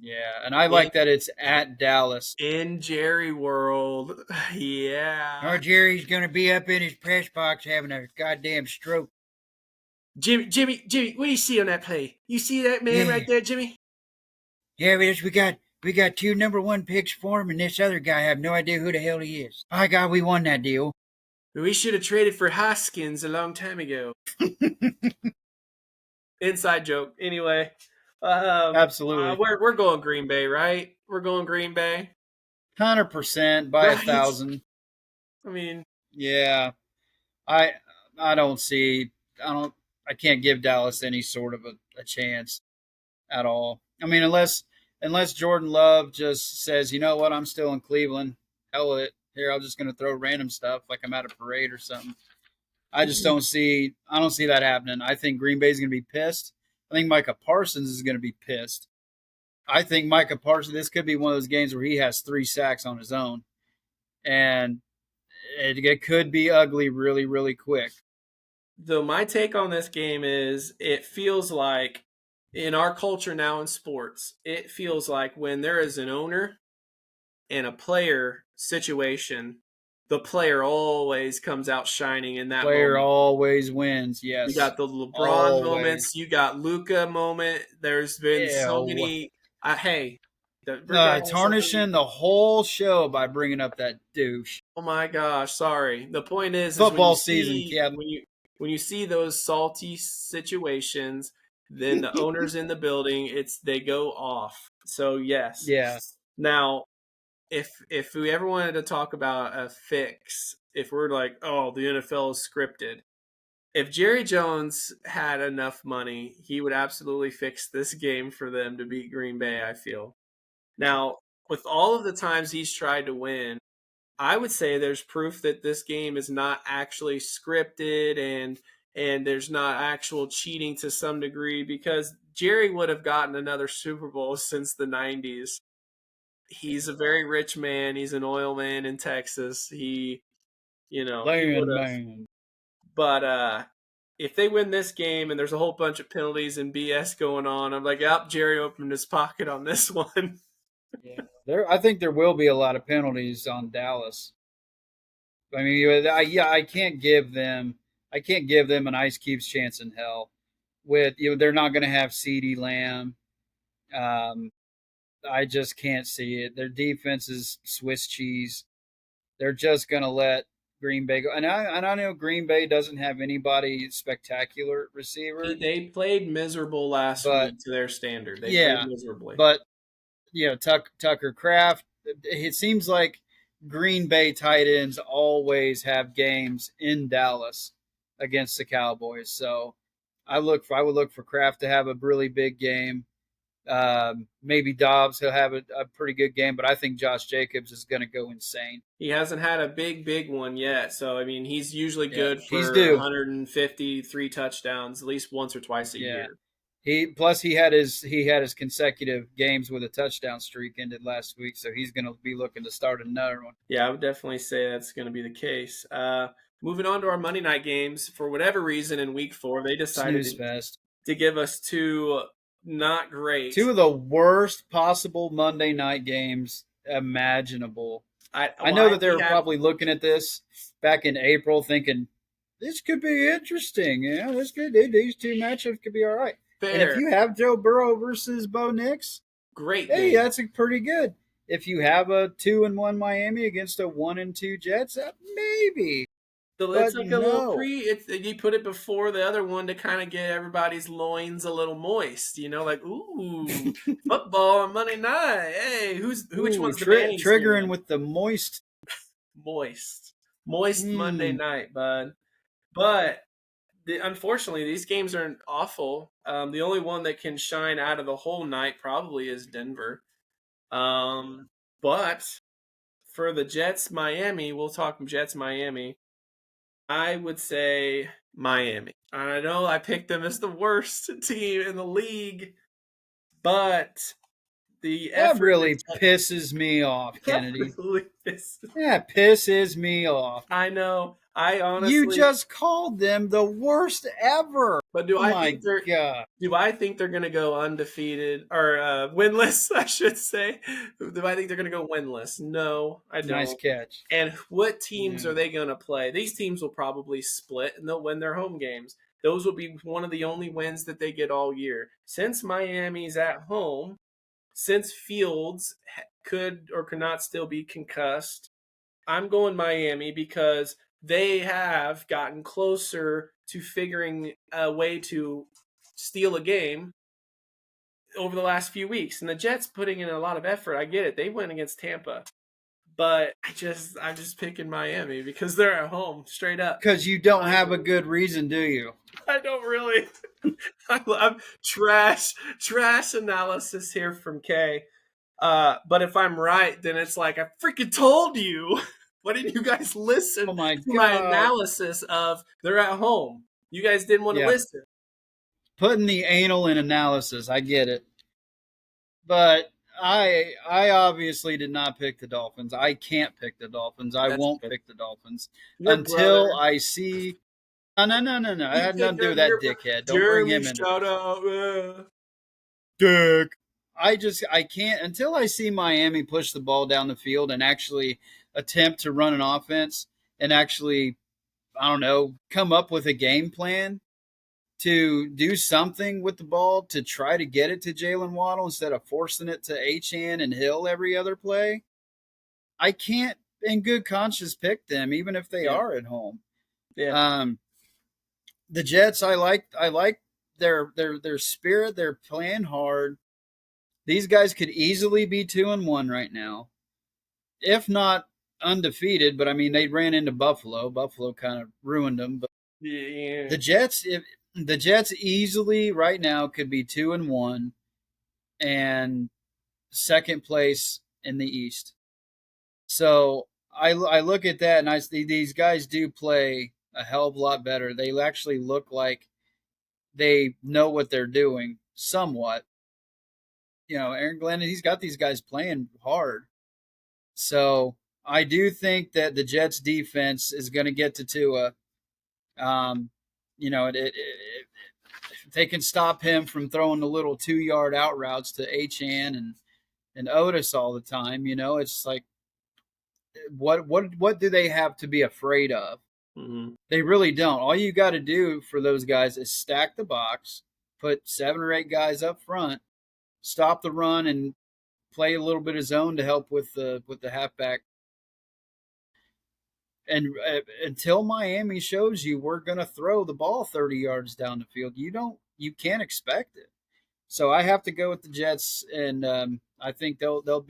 Yeah, and I In like that it's at Dallas. in Jerry World. Our Yeah. Jerry's gonna be up in his press box having a goddamn stroke. Jimmy, what do you see on that play? You see that man right Yeah, there, Jimmy? yeah, we got two number one picks for him, and this other guy I have no idea who the hell he is. By God, we won that deal. We should have traded for Hoskins a long time ago. Inside joke. Anyway, Absolutely, we're going Green Bay, right? We're going Green Bay, 100% by a right? thousand. I mean, Yeah, I I don't see I don't I can't give Dallas any sort of a chance at all. I mean, unless Jordan Love just says, you know what, I'm still in Cleveland. Hell with it. Here, I'm just gonna throw random stuff like I'm at a parade or something. I don't see that happening. I think Green Bay's gonna be pissed. I think Micah Parsons is gonna be pissed. I think Micah Parsons, this could be one of those games where he has 3 sacks on his own. And it could be ugly really, really quick. though my take on this game is it feels like in our culture now in sports, it feels like when there is an owner and a player situation, the player always comes out shining in that Player moment. always wins. You Yes. got the LeBron moments. Always. You got Luca moment. There's been so Ew. many. Hey, regardless of who. Tarnishing the whole show by bringing up that douche. Oh my gosh, sorry. The point is when you Football season, see Kevin. when you see those salty situations, then the owners in the building, they go off. So yes. Yeah. Now, if we ever wanted to talk about a fix, if we're like, oh, the NFL is scripted, if Jerry Jones had enough money, he would absolutely fix this game for them to beat Green Bay, I feel. Now, with all of the times he's tried to win, I would say there's proof that this game is not actually scripted and there's not actual cheating to some degree because Jerry would have gotten another Super Bowl since the 90s. He's a very rich man. He's an oil man in Texas. He would Land have. man. But if they win this game and there's a whole bunch of penalties and BS going on, I'm like, yep, Jerry opened his pocket on this one. Yeah. I think there will be a lot of penalties on Dallas. I mean, I can't give them. I can't give them an ice cube's chance in hell. They're not going to have CeeDee Lamb. Um, I just can't see it. Their defense is Swiss cheese. They're just going to let Green Bay go. And I know Green Bay doesn't have anybody spectacular receiver, They played miserable last but week to their standard. They played yeah, miserably. but Tucker Craft. It seems like Green Bay tight ends always have games in Dallas against the Cowboys. So I would look for Kraft to have a really big game. Maybe Dobbs, he'll have a pretty good game, but I think Josh Jacobs is going to go insane. He hasn't had a big one yet. So, I mean, he's usually Yeah, good he's for due. 153 touchdowns at least once or twice a Yeah, year. he had his consecutive games with a touchdown streak ended last week, so he's going to be looking to start another one. Yeah, I would definitely say that's going to be the case. Moving on to our Monday night games, for whatever reason in week 4, they decided Snooze fest. to give us two not great. Two of the worst possible Monday night games imaginable. I know that they were probably looking at this back in April, thinking this could be interesting. Yeah, these two matchups could be all right. Fair. And if you have Joe Burrow versus Bo Nix, great hey, game. that's pretty good. If you have a 2-1 Miami against a 1-2 Jets, maybe. So it's like a little you put it before the other one to kind of get everybody's loins a little moist, like, ooh, football on Monday night. Hey, which one's the triggering with the moist Monday night, bud. But unfortunately, these games are awful. The only one that can shine out of the whole night probably is Denver. But for the Jets Miami, we'll talk Jets Miami. I would say Miami. I know I picked them as the worst team in the league, but the That effort really that's pisses me off, that Kennedy. really pisses. That pisses me off. I know. I You honestly, just called them the worst ever. but do Oh I my think they're god. do I think they're going to go undefeated or winless? I should say. Do I think they're going to go winless? No, I Nice don't. catch. And what teams Yeah. are they going to play? These teams will probably split and they'll win their home games. Those will be one of the only wins that they get all year. Since Miami's at home, since Fields could or could not still be concussed, I'm going Miami because they have gotten closer to figuring a way to steal a game over the last few weeks. And the Jets putting in a lot of effort. I get it. They went against Tampa. But I'm just picking Miami because they're at home, straight up. Because you don't have a good reason, do you? I don't really. I'm trash analysis here from Kay. But if I'm right, then it's like I freaking told you. Why didn't you guys Oh listen my to my god. analysis of they're at home? You guys didn't want to Yeah. listen. Putting the anal in analysis. I get it. But I obviously did not pick the Dolphins. I can't pick the Dolphins. I That's won't good. pick the Dolphins Your until brother. I see. No, no, no, no, no. I You had picked nothing to do with your that dickhead. Don't bring Jeremy. him into Shout this. out. Dick. I can't until I see Miami push the ball down the field and actually attempt to run an offense and actually, I don't know, come up with a game plan to do something with the ball to try to get it to Jalen Waddle instead of forcing it to Achan and Hill every other play. I can't, in good conscience, pick them even if they Yeah, are at home. yeah. Um, the Jets, I like their spirit. They're playing hard. These guys could easily be 2-1 right now, if not undefeated. But I mean, they ran into Buffalo. Buffalo kind of ruined them. But Yeah. the Jets, if the Jets easily right now could be 2-1 and second place in the East. So I look at that and I see these guys do play a hell of a lot better. They actually look like they know what they're doing somewhat. Aaron Glenn, he's got these guys playing hard. So I do think that the Jets defense is going to get to Tua. Um, if they can stop him from throwing the little 2 yard out routes to Achan and Otis all the time. It's like what do they have to be afraid of? Mm-hmm. They really don't. All you got to do for those guys is stack the box, put 7 or 8 guys up front, stop the run, and play a little bit of zone to help with the halfback. And until Miami shows you we're going to throw the ball 30 yards down the field, you can't expect it. So I have to go with the Jets, and I think they'll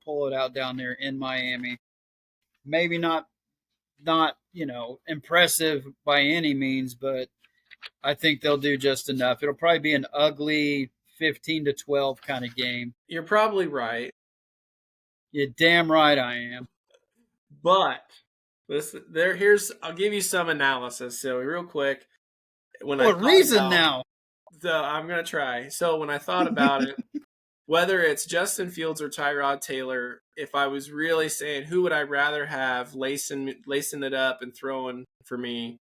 pull it out down there in Miami. Maybe not impressive by any means, but I think they'll do just enough. It'll probably be an ugly 15-12 kind of game. You're probably right, You're damn right I am. but here's I'll give you some analysis. So real quick, when I Well, thought reason about now. I'm gonna try. So when I thought about it, whether it's Justin Fields or Tyrod Taylor, if I was really saying who would I rather have lacing it up and throwing for me,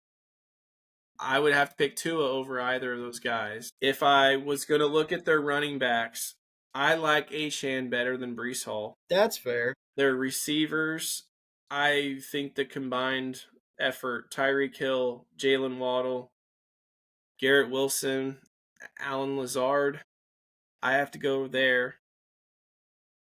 I would have to pick Tua over either of those guys. If I was going to look at their running backs, I like Ashan better than Brees Hall. That's fair. Their receivers, I think the combined effort, Tyreek Hill, Jalen Waddle, Garrett Wilson, Alan Lazard, I have to go there.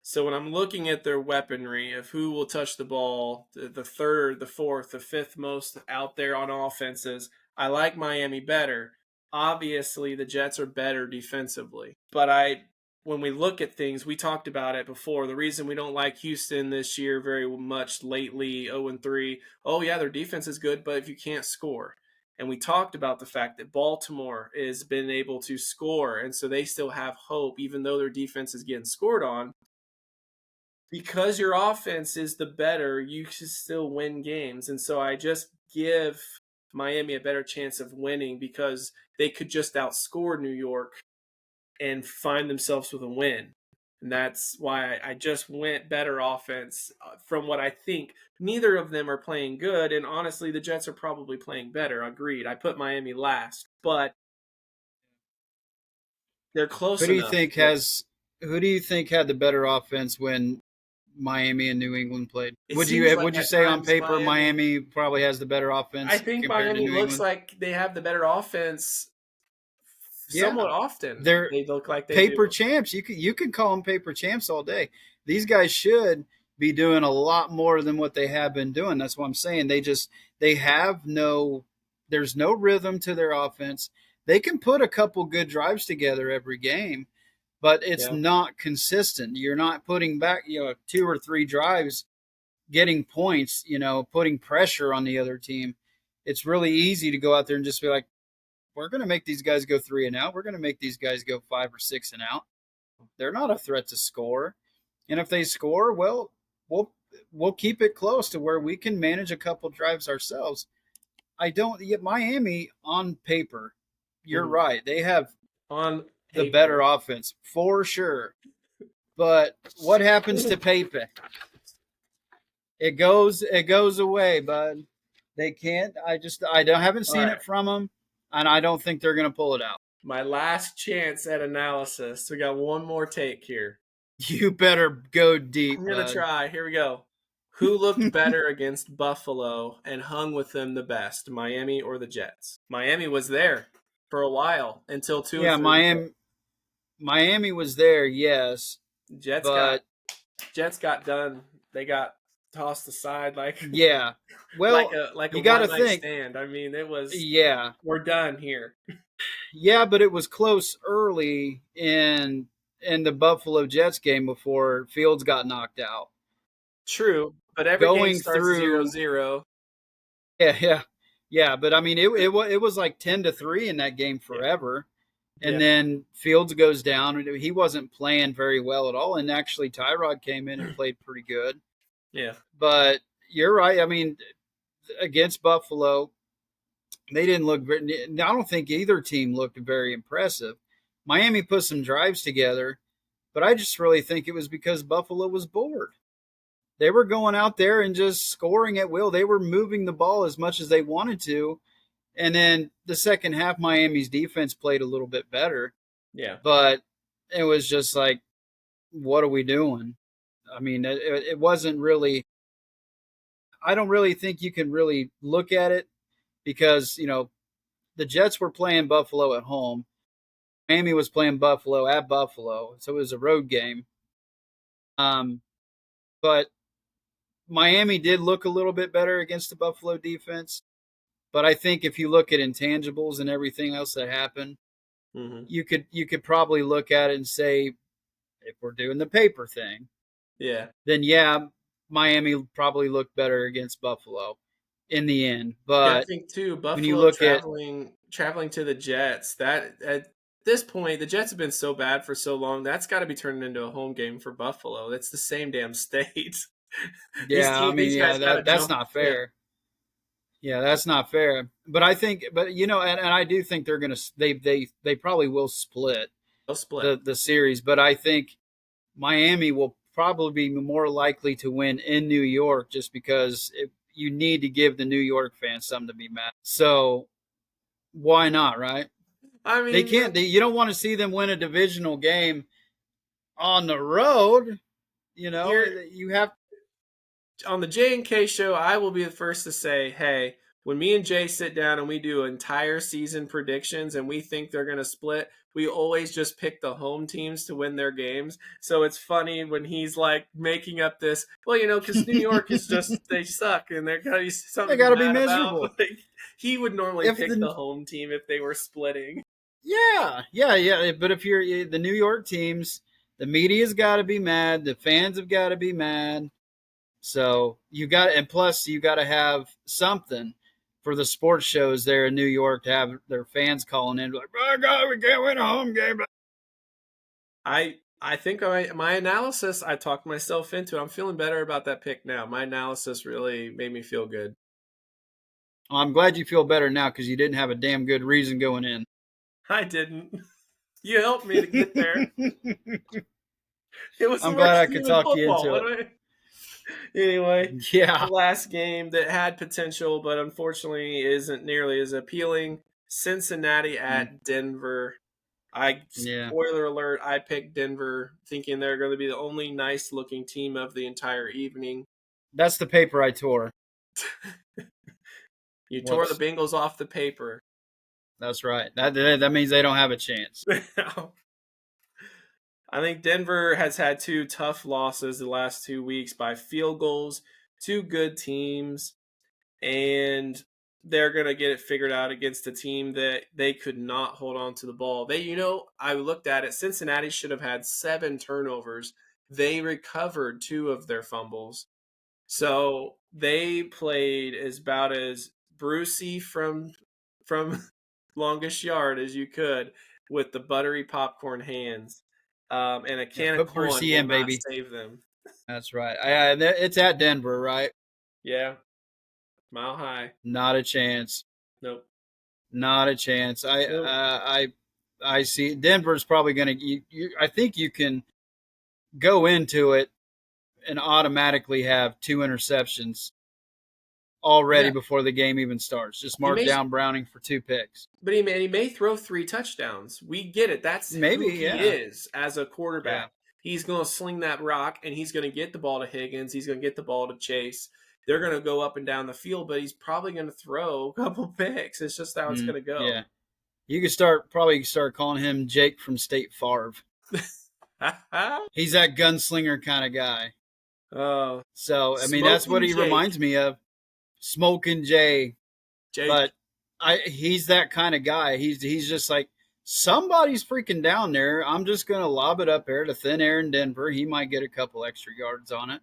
So when I'm looking at their weaponry of who will touch the ball, the third, the fourth, the fifth most out there on offenses, I like Miami better. Obviously, the Jets are better defensively. But when we look at things, we talked about it before. The reason we don't like Houston this year very much lately, 0-3, oh yeah, their defense is good, but if you can't score. And we talked about the fact that Baltimore has been able to score, and so they still have hope, even though their defense is getting scored on because your offense is the better, you can still win games. And so I just give Miami a better chance of winning because they could just outscore New York and find themselves with a win. And that's why I just went better offense from what I think. Neither of them are playing good, and honestly, the Jets are probably playing better. Agreed. I put Miami last, but they're Who close do you enough. think has who do you think had the better offense when Miami and New England played? It seems like Would you at say on times paper Miami. Miami probably has the better I offense think compared to Miami New looks England? like they have the better offense Yeah. somewhat often. They're They look like they paper do. champs. You can call them paper champs all day. These guys should be doing a lot more than what they have been doing. That's what I'm saying. They have no there's no rhythm to their offense. They can put a couple good drives together every game, but it's Yeah. not consistent. You're not putting back, two or three drives, getting points, putting pressure on the other team. It's really easy to go out there and just be like, we're going to make these guys go 3 and out. We're going to make these guys go 5 or 6 and out. They're not a threat to score. And if they score, well, we'll keep it close to where we can manage a couple drives ourselves. I don't yet Miami on paper. You're Mhm. right. They have On the better paper. offense for sure. But what happens to Pepe? It goes away, bud. They can't. I don't haven't All seen right. it from them, and I don't think they're going to pull it out. My last chance at analysis. We got one more take here. You better go deep, I'm gonna bud. try. Here we go. Who looked better against Buffalo and hung with them the best, Miami or the Jets? Miami was there for a while until two and Yeah, three. Miami was there, yes, Jets got but Jets got done. They got tossed aside like yeah. Well, like a you got one to night think, stand. I mean, it was yeah, we're done here. yeah, but it was close early in the Buffalo Jets game before Fields got knocked out. True, but every game Going starts zero through, zero. yeah, yeah, yeah, but I mean, it was like 10-3 in that game Yeah, forever. And yeah, then Fields goes down. He wasn't playing very well at all. And actually, Tyrod came in and played pretty good. yeah. But you're right. I mean, against Buffalo, they didn't look very. I don't think either team looked very impressive. Miami put some drives together, but I just really think it was because Buffalo was bored. They were going out there and just scoring at will. They were moving the ball as much as they wanted to. And then the second half, Miami's defense played a little bit better. Yeah. But it was just like, what are we doing? I mean, it wasn't really. I don't really think you can really look at it because the Jets were playing Buffalo at home. Miami was playing Buffalo at Buffalo, so it was a road game. Um, but Miami did look a little bit better against the Buffalo defense. But I think if you look at intangibles and everything else that happened, Hmm. you could probably look at it and say, if we're doing the paper thing, Yeah. then yeah, Miami probably looked better against Buffalo in the end. Yeah, I But think too. when you Buffalo look at traveling to the Jets. That at this point, the Jets have been so bad for so long. That's got to be turned into a home game for Buffalo. It's the same damn state. yeah, I mean, These yeah, guys got to that's jump not ship. fair. Yeah, that's not fair. But I think, but and I do think they're gonna they probably will split They'll split. the series. But I think Miami will probably be more likely to win in New York just because you need to give the New York fans something to be mad. So why not, right? I They mean, can't. You don't want to see them win a divisional game on the road. here You have. on the J and K show, I will be the first to say, hey, when me and Jay sit down and we do entire season predictions and we think they're going to split, we always just pick the home teams to win their games. So it's funny when he's like making up this, well, because New York is just, they suck and they're got to be something They to got be to be mad about. miserable. Like, he would normally If pick the the home team if they were splitting. Yeah, yeah, yeah. But if you're the New York teams, the media's got to be mad. The fans have got to be mad. So you got, and plus you got to have something for the sports shows there in New York to have their fans calling in like, "Oh God, we can't win a home game." I think my analysis, I talked myself into it. I'm feeling better about that pick now. My analysis really made me feel good. Well, I'm glad you feel better now because you didn't have a damn good reason going in. I didn't. You helped me to get there. It was the I'm glad worst I could team in talk you football. into What it. do anyway, the Yeah. last game that had potential, but unfortunately isn't nearly as appealing. Cincinnati Mm, at Denver. I yeah. spoiler alert, I picked Denver thinking they're going to be the only nice looking team of the entire evening. That's the paper I tore. You tore the Whoops. Bengals off the paper. That's right. That means they don't have a chance. I think Denver has had two tough losses the last 2 weeks by field goals, two good teams, and they're going to get it figured out against a team that they could not hold on to the ball. I looked at it. Cincinnati should have had 7 turnovers. They recovered two of their fumbles. So they played as about as Brucey from longest yard as you could with the buttery popcorn hands, and a Yeah, can of put corn Brucey will in, not baby. save them. That's right. It's at Denver, right? Yeah, mile high. Not a chance. Nope. Not a chance. Nope. I see. Denver's probably going to. I think you can go into it and automatically have two interceptions already Yeah, before the game even starts. Just he mark may, down Browning for 2 picks. but he may throw 3 touchdowns. We get it. That's Maybe, who he yeah, is as a yeah. quarterback. He's going to sling that rock, and he's going to get the ball to Higgins. He's going to get the ball to Chase. They're going to go up and down the field, but he's probably going to throw a couple picks. It's just how it's going to go. Yeah. You could probably start calling him Jake from State Favre. He's that gunslinger kind of guy. Oh, So I mean, that's what Smoking he Jake. reminds me of, Smoking Jay. Jake. But he's that kind of guy. He's just like somebody's freaking down there. I'm just gonna lob it up there to thin air in Denver. He might get a couple extra yards on it.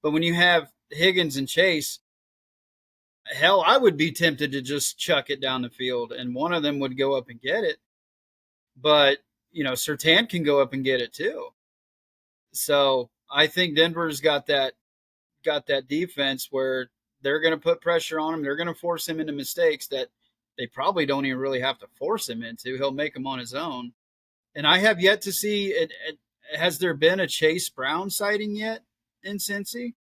But when you have Higgins and Chase, hell, I would be tempted to just chuck it down the field, and one of them would go up and get it. But Sertan can go up and get it too. So I think Denver's got that defense where they're going to put pressure on him. They're going to force him into mistakes that they probably don't even really have to force him into. He'll make them on his own. And I have yet to see it. Has there been a Chase Brown sighting yet in Cincy?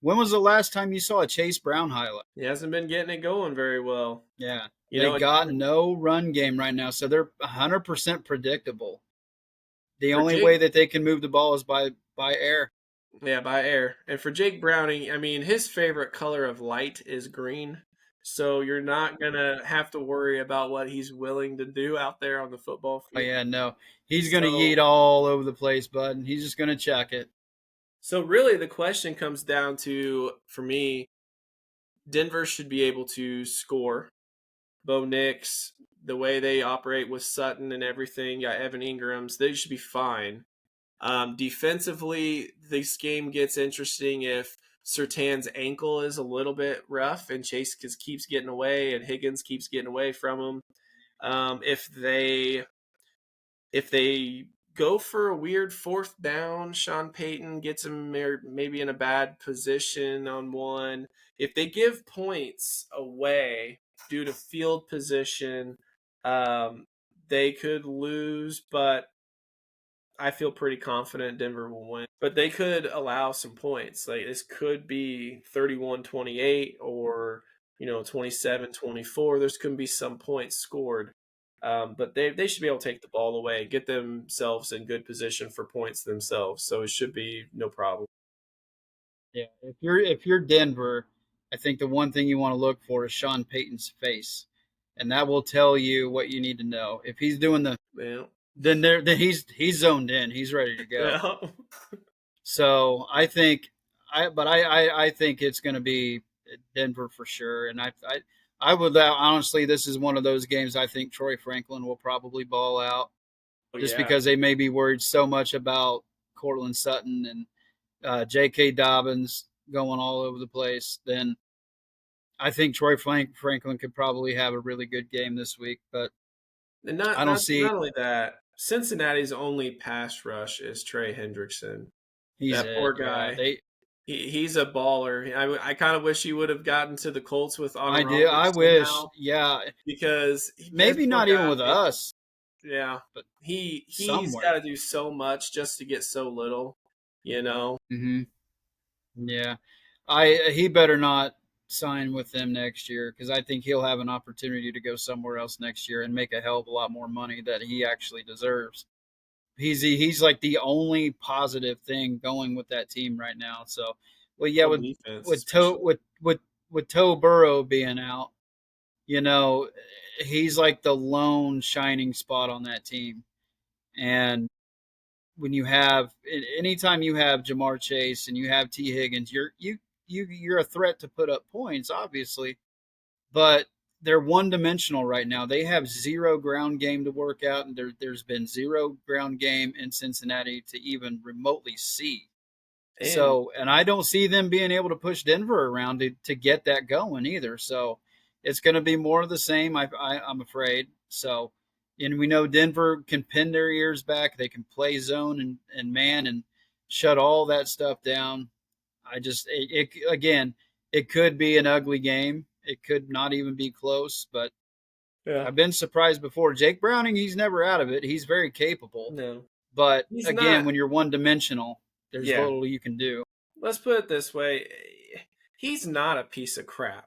When was the last time you saw a Chase Brown highlight? He hasn't been getting it going very well. Yeah, You they know, got no run game right now, so they're 100% predictable. The for only Jake, way that they can move the ball is by air. yeah, by air. And for Jake Browning, I mean, his favorite color of light is green. So you're not going to have to worry about what he's willing to do out there on the football Oh field. yeah, no, he's gonna So yeet all over the place, bud. And he's just gonna chuck it. so really the question comes down to, for me, Denver should be able to score. Bo Nix, the way they operate with Sutton and everything, got Evan Ingram's, they should be fine. Defensively, this game gets interesting if Sertan's ankle is a little bit rough and Chase keeps getting away and Higgins keeps getting away from him. If they go for a weird fourth down, Sean Payton gets him maybe in a bad position on one. If they give points away due to field position, um, they could lose, but I feel pretty confident Denver will win. But they could allow some points. Like this could be 31-28 or 27-24. There's going to be some points scored. But they should be able to take the ball away and get themselves in good position for points themselves. So it should be no problem. Yeah, if you're Denver, I think the one thing you want to look for is Sean Payton's face, and that will tell you what you need to know. If he's doing Yeah. then he's zoned in. He's ready to go. Yeah. So I think I think it's going to be Denver for sure. And I would honestly, this is one of those games I think Troy Franklin will probably ball out Oh, just yeah. because they may be worried so much about Cortland Sutton and J.K. Dobbins going all over the place. Then I think Troy Franklin could probably have a really good game this week. But And I not don't not see not only that, Cincinnati's only pass rush is Trey Hendrickson. he's That it. poor Yeah, guy. He's a baller. I kind of wish he would have gotten to the Colts with I do. Onweralu I wish. somehow Yeah, because that maybe poor not even guy. with us. Yeah. but He's got somewhere. to do so much just to get so little, you know. Hmm. Yeah, I he better not sign with them next year because I think he'll have an opportunity to go somewhere else next year and make a hell of a lot more money that he actually deserves. He's like the only positive thing going with that team right now. So, well, yeah, On defense, with Toe especially. with Toe Burrow being out, you know, he's like the lone shining spot on that team. And when you have anytime you have Jamar Chase and you have T Higgins, you're a threat to put up points, obviously, but they're one dimensional right now. They have zero ground game to work out, and there's been zero ground game in Cincinnati to even remotely see. And So, and I don't see them being able to push Denver around to get that going either. So, it's going to be more of the same. I'm afraid. So, and we know Denver can pin their ears back. They can play zone and man and shut all that stuff down. Again, it could be an ugly game. It could not even be close. But yeah, I've been surprised before. Jake Browning, he's never out of it. He's very capable. no, But he's again, not. when you're one dimensional, there's Yeah, little you can do. let's put it this way: he's not a piece of crap.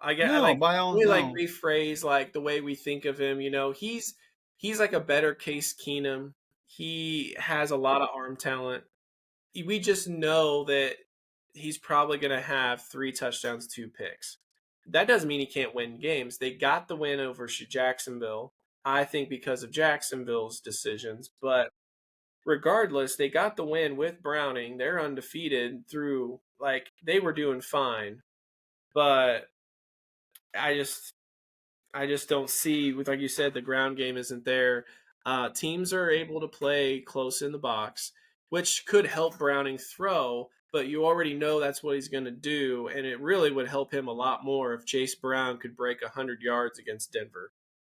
I No, like by all we like no. rephrase like the way we think of him. You know, he's like a better Case Keenum. He has a lot of arm talent. We just know that he's probably going to have 3 touchdowns, 2 picks. That doesn't mean he can't win games. They got the win over Jacksonville, I think, because of Jacksonville's decisions. But regardless, they got the win with Browning. They're undefeated through, like, they were doing fine. But I just I just don't see, with like you said, the ground game isn't there. Teams are able to play close in the box, which could help Browning throw, but you already know that's what he's going to do, and it really would help him a lot more if Chase Brown could break 100 yards against Denver.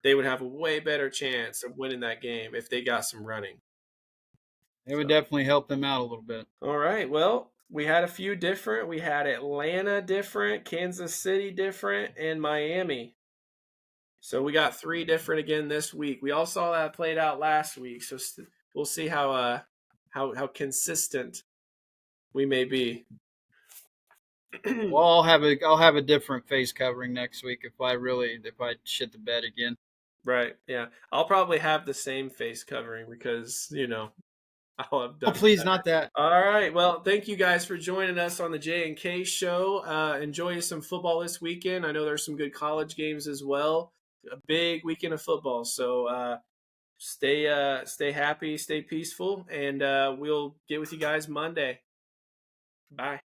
They would have a way better chance of winning that game if they got some running. It would So, definitely help them out a little bit. all right, well, we had a few different. We had Atlanta different, Kansas City different, and Miami. So we got 3 different again this week. We all saw that played out last week, so we'll see how consistent we may be. Well, I'll have a different face covering next week if I shit the bed again. Right? Yeah, I'll probably have the same face covering because I'll have Oh, done please, better. not that. All right. Well, thank you guys for joining us on the J and K show. Enjoy some football this weekend. I know there's some good college games as well. A big weekend of football. So stay happy, stay peaceful, and we'll get with you guys Monday. Bye.